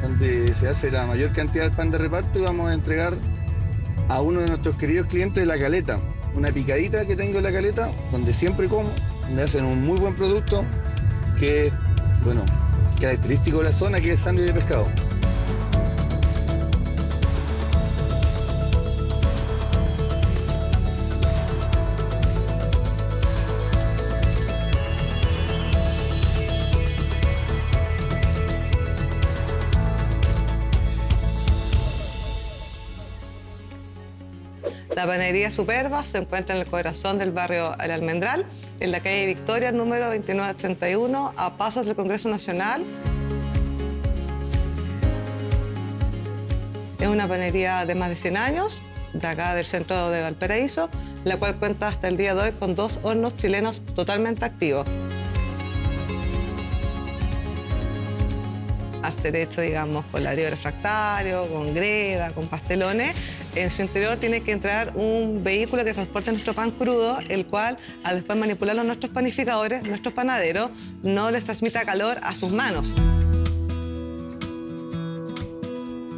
donde se hace la mayor cantidad del pan de reparto, y vamos a entregar a uno de nuestros queridos clientes de La Caleta. Una picadita que tengo en La Caleta, donde siempre como, donde hacen un muy buen producto, que es, bueno, característico de la zona, que es el sándwich de pescado. La panadería Superba se encuentra en el corazón del barrio El Almendral, en la calle Victoria, número 2981, a pasos del Congreso Nacional. Es una panadería de más de 100 años, de acá del centro de Valparaíso, la cual cuenta hasta el día de hoy con 2 hornos chilenos totalmente activos. Al ser hecho, digamos, con ladrillo refractario, con greda, con pastelones, en su interior tiene que entrar un vehículo que transporte nuestro pan crudo, el cual, al después manipularlo nuestros panificadores, nuestros panaderos, no les transmita calor a sus manos.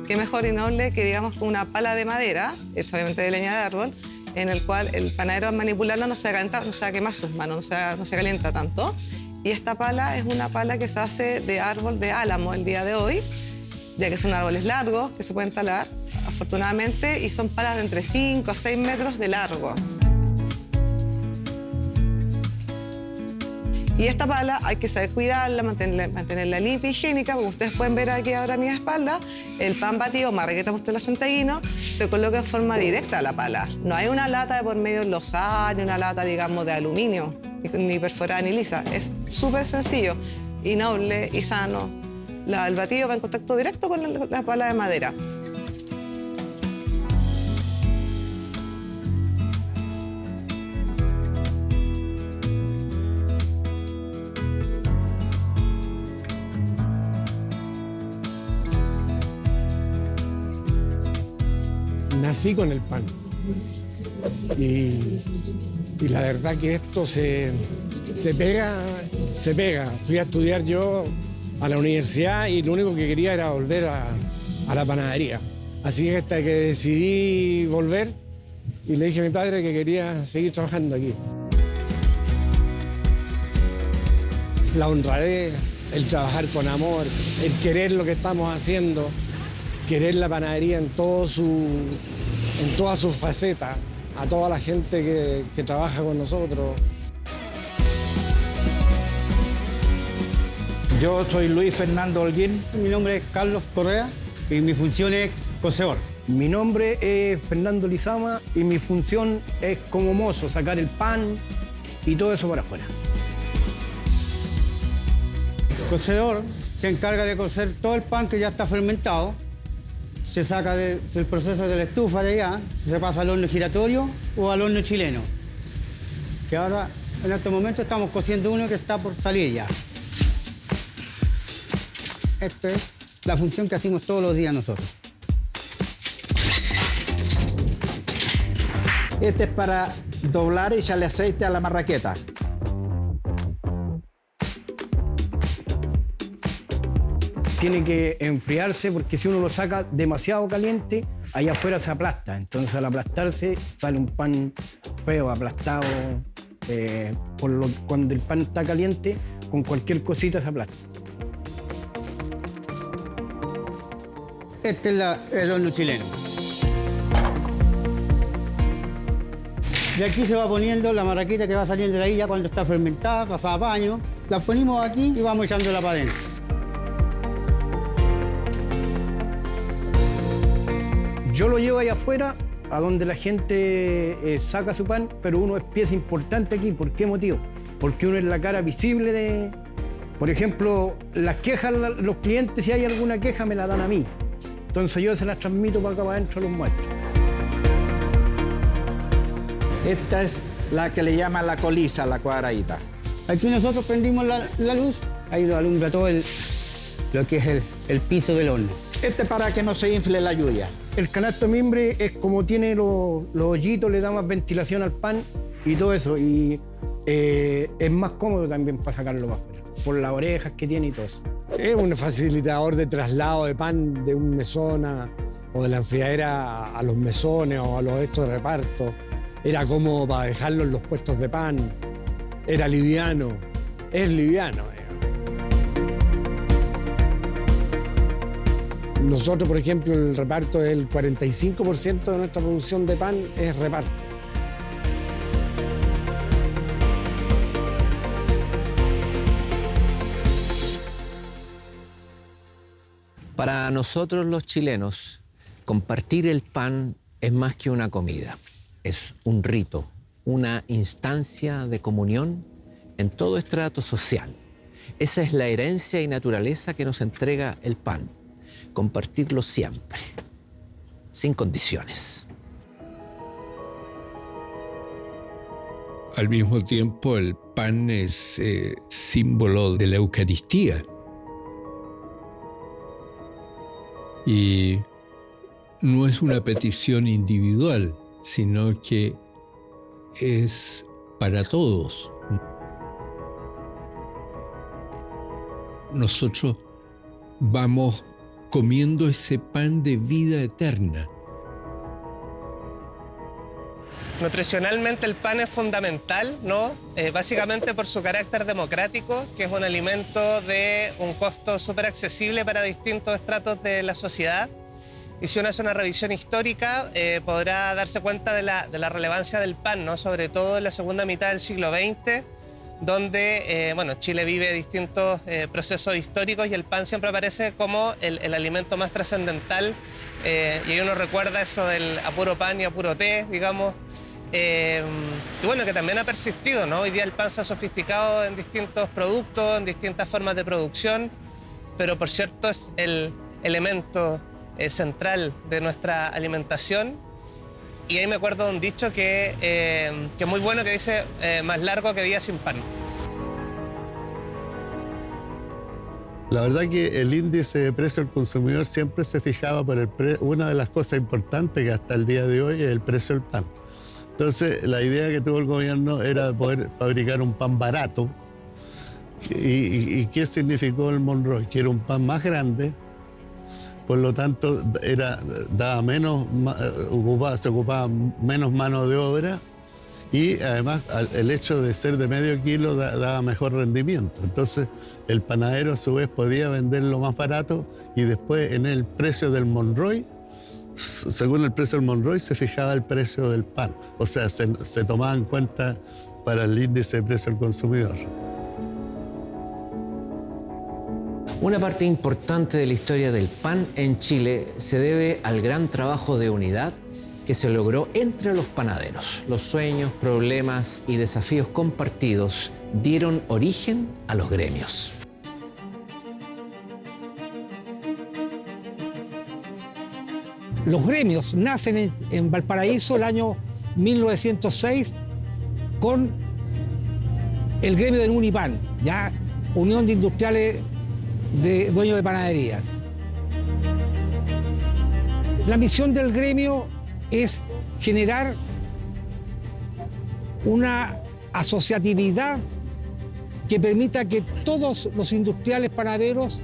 Qué mejor y noble que, digamos, con una pala de madera, esto obviamente de leña de árbol, en el cual el panadero al manipularlo no se va a calentar, no se va a quemar sus manos, no se calienta tanto. Y esta pala es una pala que se hace de árbol de álamo el día de hoy, ya que son árboles largos que se pueden talar, afortunadamente, y son palas de entre 5 a 6 metros de largo. Y esta pala hay que saber cuidarla, mantenerla limpia y higiénica. Como ustedes pueden ver aquí ahora a mi espalda, el pan batido, marraqueta postela santiaguino, se coloca en forma directa a la pala. No hay una lata de por medio enlosada, ni una lata, digamos, de aluminio, ni perforada ni lisa. Es súper sencillo y noble y sano. El batido va en contacto directo con la pala de madera. Nací con el pan. Y la verdad que esto se pega. Fui a estudiar yo a la universidad y lo único que quería era volver a la panadería. Así que hasta que decidí volver y le dije a mi padre que quería seguir trabajando aquí. La honradez, el trabajar con amor, el querer lo que estamos haciendo, querer la panadería en todas sus facetas, a toda la gente que trabaja con nosotros. Yo soy Luis Fernando Holguín. Mi nombre es Carlos Correa y mi función es coceador. Mi nombre es Fernando Lizama y mi función es como mozo, sacar el pan y todo eso para afuera. El cocedor se encarga de cocer todo el pan que ya está fermentado. Se saca del proceso de la estufa de allá, se pasa al horno giratorio o al horno chileno. Que ahora, en este momento, estamos cociendo uno que está por salir ya. Esta es la función que hacemos todos los días nosotros. Este es para doblar y echarle aceite a la marraqueta. Tiene que enfriarse porque si uno lo saca demasiado caliente, allá afuera se aplasta. Entonces al aplastarse sale un pan feo, aplastado. Cuando el pan está caliente, con cualquier cosita se aplasta. Este es el horno chileno. Y aquí se va poniendo la marraqueta que va saliendo de ahí ya cuando está fermentada, pasada a paño. La ponemos aquí y vamos echándola para adentro. Yo lo llevo allá afuera, a donde la gente saca su pan, pero uno es pieza importante aquí. ¿Por qué motivo? Porque uno es la cara visible de... Por ejemplo, las quejas, los clientes, si hay alguna queja, me la dan a mí. Entonces yo se las transmito para acá para adentro a los maestros. Esta es la que le llaman la colisa, la cuadradita. Aquí nosotros prendimos la luz, ahí lo alumbra todo lo que es el piso del horno. Este es para que no se infle la lluvia. El canasto mimbre es como tiene los hoyitos, le da más ventilación al pan y todo eso. Y es más cómodo también para sacarlo más afuera, por las orejas que tiene y todo eso. Es un facilitador de traslado de pan de un mesón o de la enfriadera a los mesones o a los estos de reparto. Era cómodo para dejarlo en los puestos de pan. Era liviano. Es liviano. Nosotros, por ejemplo, el reparto, el 45% de nuestra producción de pan es reparto. Para nosotros los chilenos, compartir el pan es más que una comida. Es un rito, una instancia de comunión en todo estrato social. Esa es la herencia y naturaleza que nos entrega el pan. Compartirlo siempre, sin condiciones. Al mismo tiempo, el pan es símbolo de la Eucaristía. Y no es una petición individual, sino que es para todos. Nosotros vamos comiendo ese pan de vida eterna. Nutricionalmente el pan es fundamental, ¿no? Básicamente por su carácter democrático, que es un alimento de un costo súper accesible para distintos estratos de la sociedad. Y si uno hace una revisión histórica, podrá darse cuenta de la relevancia del pan, ¿no? Sobre todo en la segunda mitad del siglo XX, donde Chile vive distintos procesos históricos y el pan siempre aparece como el alimento más trascendental, y ahí uno recuerda eso del a puro pan y a puro té, digamos. Y bueno, que también ha persistido, ¿no? Hoy día el pan se ha sofisticado en distintos productos, en distintas formas de producción, pero por cierto es el elemento central de nuestra alimentación. Y ahí me acuerdo de un dicho que es muy bueno, que dice más largo que día sin pan. La verdad que el índice de precio al consumidor siempre se fijaba por el precio. Una de las cosas importantes que hasta el día de hoy es el precio del pan. Entonces, la idea que tuvo el gobierno era poder fabricar un pan barato. ¿Y qué significó el Monroy? Que era un pan más grande, por lo tanto se ocupaba menos mano de obra, y además el hecho de ser de medio kilo daba mejor rendimiento. Entonces, el panadero a su vez podía venderlo más barato, y después en el precio del Monroy, según el precio del Monroy, se fijaba el precio del pan. O sea, se tomaba en cuenta para el índice de precio al consumidor. Una parte importante de la historia del pan en Chile se debe al gran trabajo de unidad que se logró entre los panaderos. Los sueños, problemas y desafíos compartidos dieron origen a los gremios. Los gremios nacen en Valparaíso el año 1906 con el gremio del Unipan, ya Unión de Industriales de Dueños de Panaderías. La misión del gremio es generar una asociatividad que permita que todos los industriales panaderos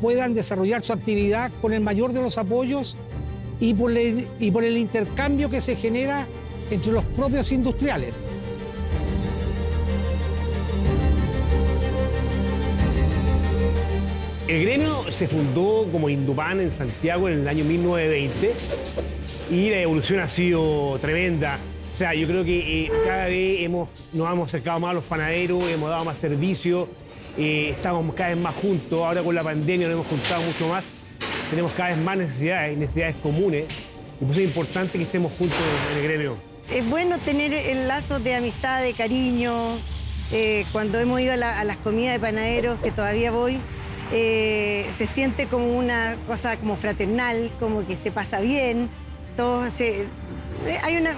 puedan desarrollar su actividad con el mayor de los apoyos y por el intercambio que se genera entre los propios industriales. El gremio se fundó como Indupan en Santiago en el año 1920 y la evolución ha sido tremenda. O sea, yo creo que cada vez nos hemos acercado más a los panaderos, hemos dado más servicio, estamos cada vez más juntos. Ahora con la pandemia nos hemos juntado mucho más. Tenemos cada vez más necesidades comunes, y por eso es importante que estemos juntos en el gremio. Es bueno tener el lazo de amistad, de cariño. Cuando hemos ido a las comidas de panaderos, que todavía voy, se siente como una cosa como fraternal, como que se pasa bien. Hay una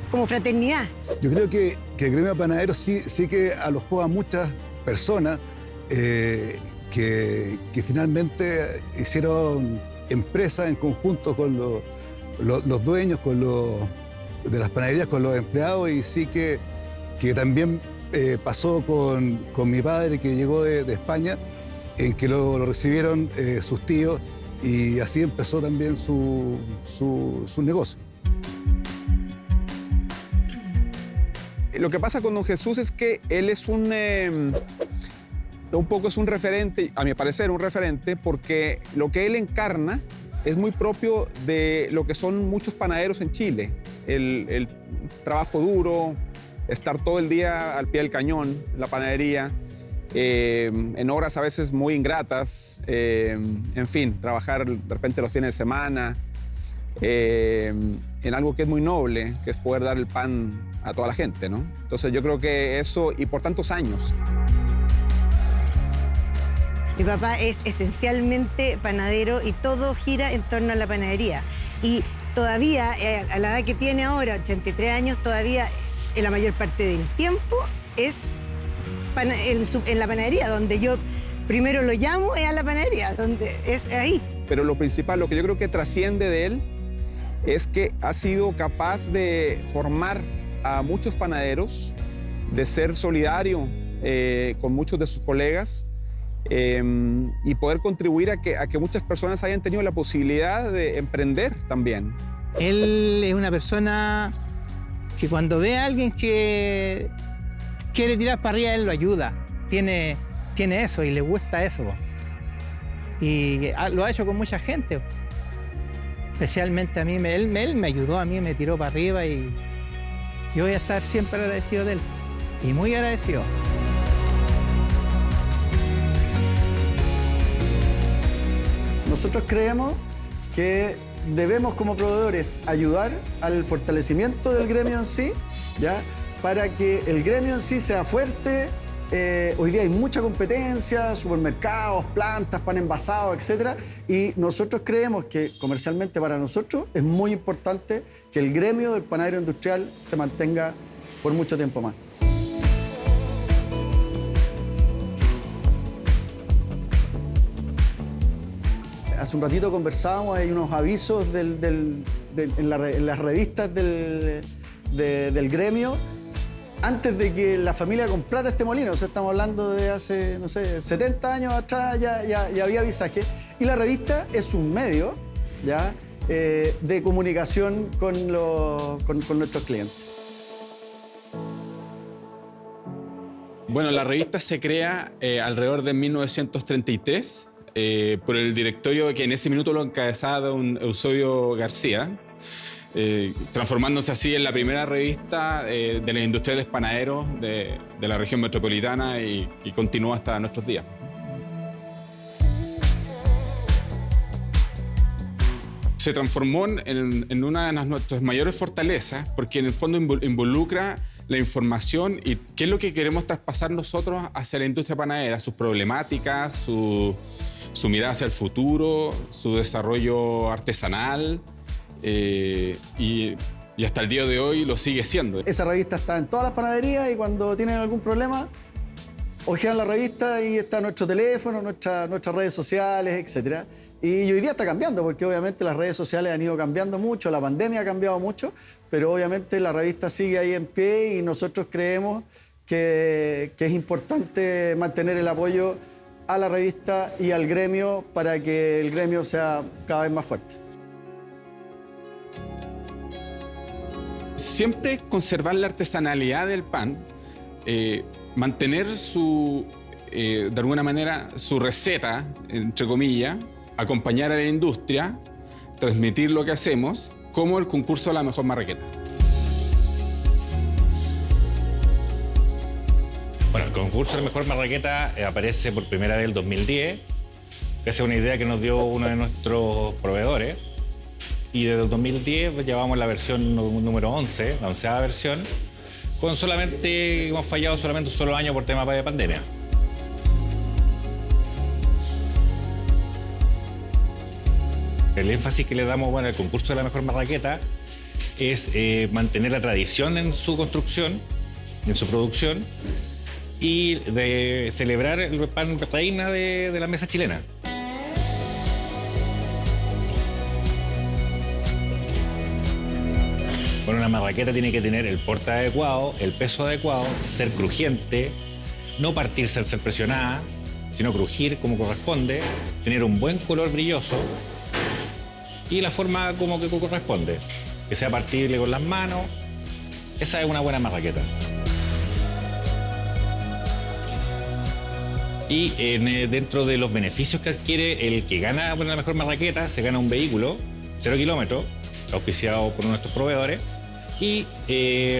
como fraternidad. Yo creo que el gremio de panaderos sí que alojó a muchas personas que finalmente hicieron empresas en conjunto con los dueños, de las panaderías, con los empleados, y sí que también pasó con mi padre, que llegó de España, en que lo recibieron sus tíos, y así empezó también su negocio. Lo que pasa con don Jesús es que él es un poco es un referente, a mi parecer un referente, porque lo que él encarna es muy propio de lo que son muchos panaderos en Chile. El trabajo duro, estar todo el día al pie del cañón, en la panadería, en horas a veces muy ingratas, en fin, trabajar de repente los fines de semana, en algo que es muy noble, que es poder dar el pan a toda la gente, ¿no? Entonces yo creo que eso, y por tantos años. Mi papá es esencialmente panadero y todo gira en torno a la panadería. Y todavía, a la edad que tiene ahora, 83 años, todavía en la mayor parte del tiempo es en la panadería, donde yo primero lo llamo, es a la panadería, donde es ahí. Pero lo principal, lo que yo creo que trasciende de él, es que ha sido capaz de formar a muchos panaderos, de ser solidario con muchos de sus colegas, y poder contribuir a que muchas personas hayan tenido la posibilidad de emprender también. Él es una persona que cuando ve a alguien que quiere tirar para arriba, él lo ayuda. Tiene eso y le gusta eso. Y lo ha hecho con mucha gente. Especialmente a mí, él me ayudó, a mí me tiró para arriba, y yo voy a estar siempre agradecido de él. y muy agradecido. Nosotros creemos que debemos como proveedores ayudar al fortalecimiento del gremio en sí, ¿ya? Para que el gremio en sí sea fuerte. Hoy día hay mucha competencia, supermercados, plantas, pan envasado, etc. Y nosotros creemos que comercialmente para nosotros es muy importante que el gremio del panadero industrial se mantenga por mucho tiempo más. Hace un ratito conversábamos, hay unos avisos en las revistas del gremio antes de que la familia comprara este molino. O sea, estamos hablando de hace, no sé, 70 años atrás ya había avisaje. Y la revista es un medio, ¿ya? De comunicación con nuestros clientes. Bueno, la revista se crea alrededor de 1933 por el directorio que en ese minuto lo encabezaba don Eusebio García, transformándose así en la primera revista de los industriales panaderos de la región metropolitana y continúa hasta nuestros días. Se transformó en una de nuestras mayores fortalezas porque en el fondo involucra la información y qué es lo que queremos traspasar nosotros hacia la industria panadera, sus problemáticas, su mirada hacia el futuro, su desarrollo artesanal y hasta el día de hoy lo sigue siendo. Esa revista está en todas las panaderías y cuando tienen algún problema ojean la revista y está nuestro teléfono, nuestras redes sociales, etc. Y hoy día está cambiando porque obviamente las redes sociales han ido cambiando mucho, la pandemia ha cambiado mucho, pero obviamente la revista sigue ahí en pie y nosotros creemos que es importante mantener el apoyo a la revista y al gremio para que el gremio sea cada vez más fuerte. Siempre conservar la artesanalidad del pan, mantener de alguna manera su receta, entre comillas, acompañar a la industria, transmitir lo que hacemos, como el concurso de la mejor marraqueta. Bueno, el concurso de la mejor marraqueta aparece por primera vez en el 2010. Esa es una idea que nos dio uno de nuestros proveedores. Y desde el 2010 llevamos la versión número 11, la 11ª versión, hemos fallado solamente un solo año por tema de pandemia. El énfasis que le damos al concurso de la mejor marraqueta es mantener la tradición en su construcción, en su producción, y de celebrar el pan reina de la mesa chilena. Bueno, una marraqueta tiene que tener el porte adecuado, el peso adecuado, ser crujiente, no partirse al ser presionada, sino crujir como corresponde, tener un buen color brilloso y la forma como que corresponde, que sea partible con las manos. Esa es una buena marraqueta. Y dentro de los beneficios que adquiere el que gana la mejor marraqueta, se gana un vehículo 0 kilómetros, auspiciado por nuestros proveedores, y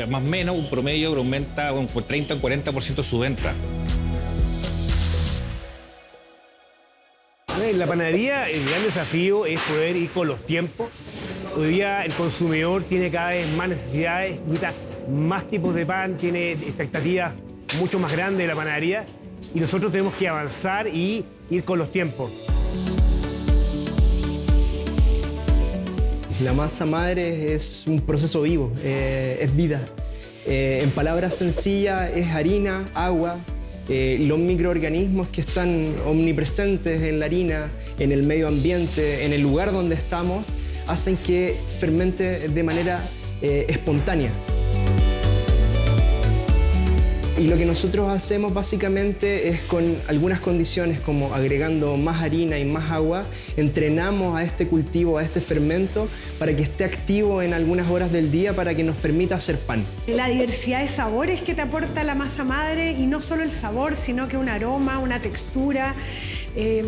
más o menos un promedio que aumenta un 30 o 40% su venta. En la panadería el gran desafío es poder ir con los tiempos. Hoy día el consumidor tiene cada vez más necesidades, necesita más tipos de pan, tiene expectativas mucho más grandes de la panadería y nosotros tenemos que avanzar y ir con los tiempos. La masa madre es un proceso vivo, es vida. En palabras sencillas, es harina, agua, los microorganismos que están omnipresentes en la harina, en el medio ambiente, en el lugar donde estamos, hacen que fermente de manera espontánea. Y lo que nosotros hacemos básicamente es con algunas condiciones como agregando más harina y más agua, entrenamos a este cultivo, a este fermento, para que esté activo en algunas horas del día para que nos permita hacer pan. La diversidad de sabores que te aporta la masa madre, y no solo el sabor, sino que un aroma, una textura,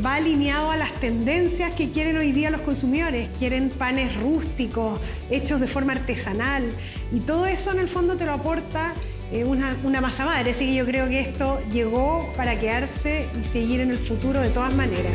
va alineado a las tendencias que quieren hoy día los consumidores. Quieren panes rústicos, hechos de forma artesanal, y todo eso en el fondo te lo aporta una masa madre. Así que yo creo que esto llegó para quedarse y seguir en el futuro de todas maneras.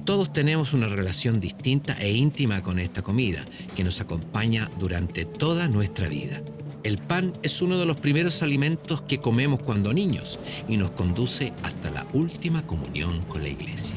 Todos tenemos una relación distinta e íntima con esta comida, que nos acompaña durante toda nuestra vida. El pan es uno de los primeros alimentos que comemos cuando niños y nos conduce hasta la última comunión con la iglesia.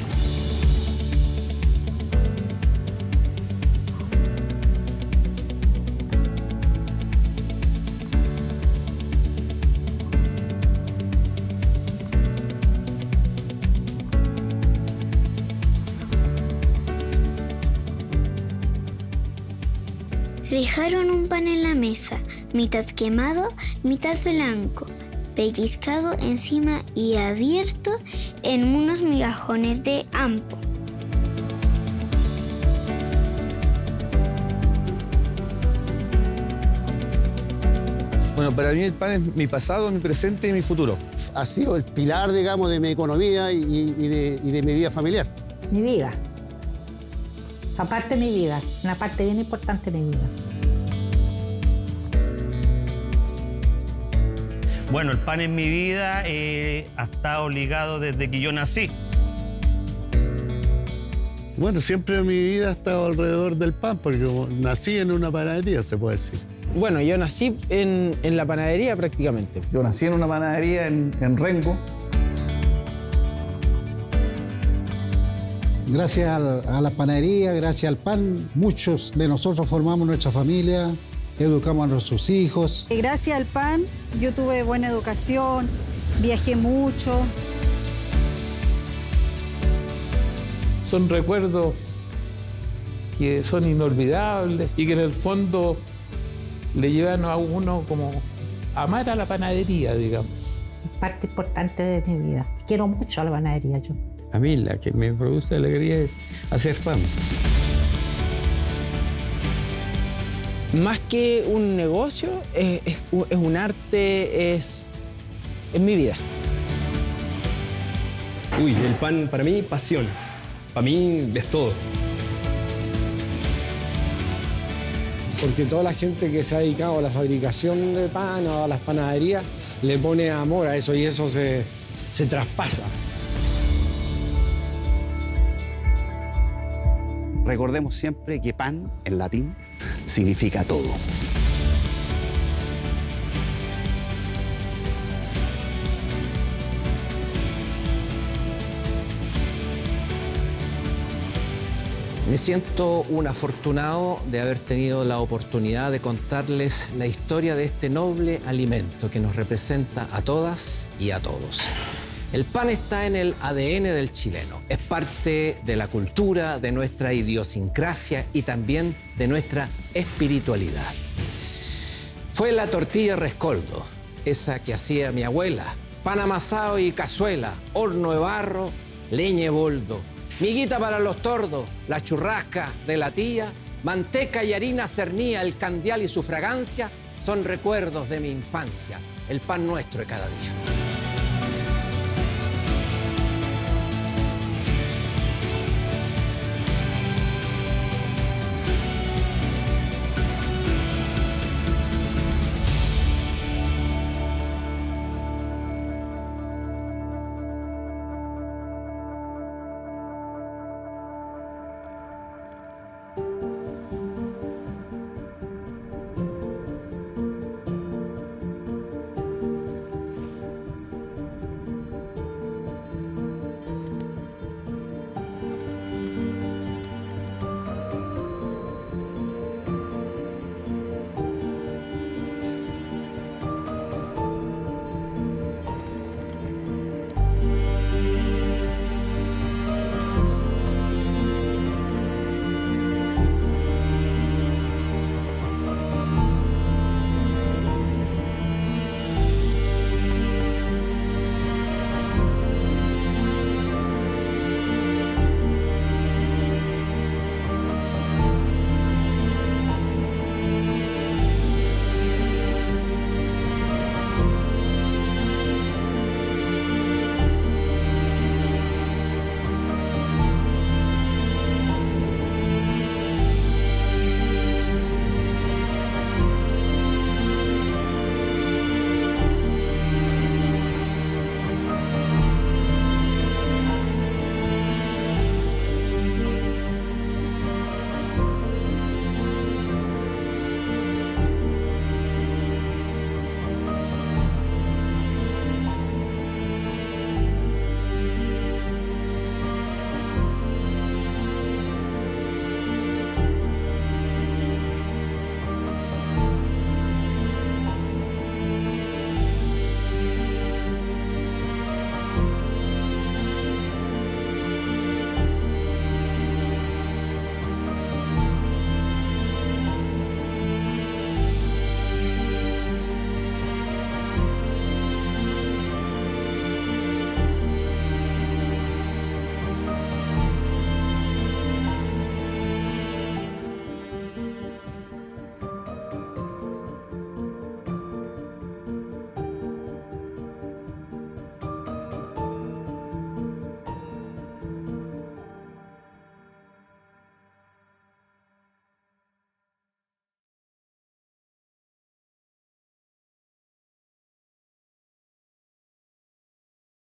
Dejaron un pan en la mesa, mitad quemado, mitad blanco, pellizcado encima y abierto en unos migajones de ampo. Bueno, para mí el pan es mi pasado, mi presente y mi futuro. Ha sido el pilar, digamos, de mi economía y de mi vida familiar. Mi vida. Aparte de mi vida, una parte bien importante de mi vida. Bueno, el pan en mi vida ha estado ligado desde que yo nací. Bueno, siempre mi vida ha estado alrededor del pan, porque nací en una panadería, se puede decir. Bueno, yo nací en la panadería prácticamente. Yo nací en una panadería en Rengo. Gracias a la panadería, gracias al pan, muchos de nosotros formamos nuestra familia, educamos a nuestros hijos. Y gracias al pan yo tuve buena educación, viajé mucho. Son recuerdos que son inolvidables y que en el fondo le llevan a uno como a amar a la panadería, digamos. Parte importante de mi vida. Quiero mucho a la panadería yo. A mí la que me produce alegría es hacer pan. Más que un negocio, es un arte, es mi vida. Uy, el pan para mí, pasión. Para mí es todo. Porque toda la gente que se ha dedicado a la fabricación de pan o a las panaderías le pone amor a eso y eso se traspasa. Recordemos siempre que pan, en latín, significa todo. Me siento un afortunado de haber tenido la oportunidad de contarles la historia de este noble alimento que nos representa a todas y a todos. El pan está en el ADN del chileno, es parte de la cultura, de nuestra idiosincrasia y también de nuestra espiritualidad. Fue la tortilla rescoldo, esa que hacía mi abuela, pan amasado y cazuela, horno de barro, leña de boldo, miguita para los tordos, la churrasca de la tía, manteca y harina cernía, el candial y su fragancia son recuerdos de mi infancia, el pan nuestro de cada día.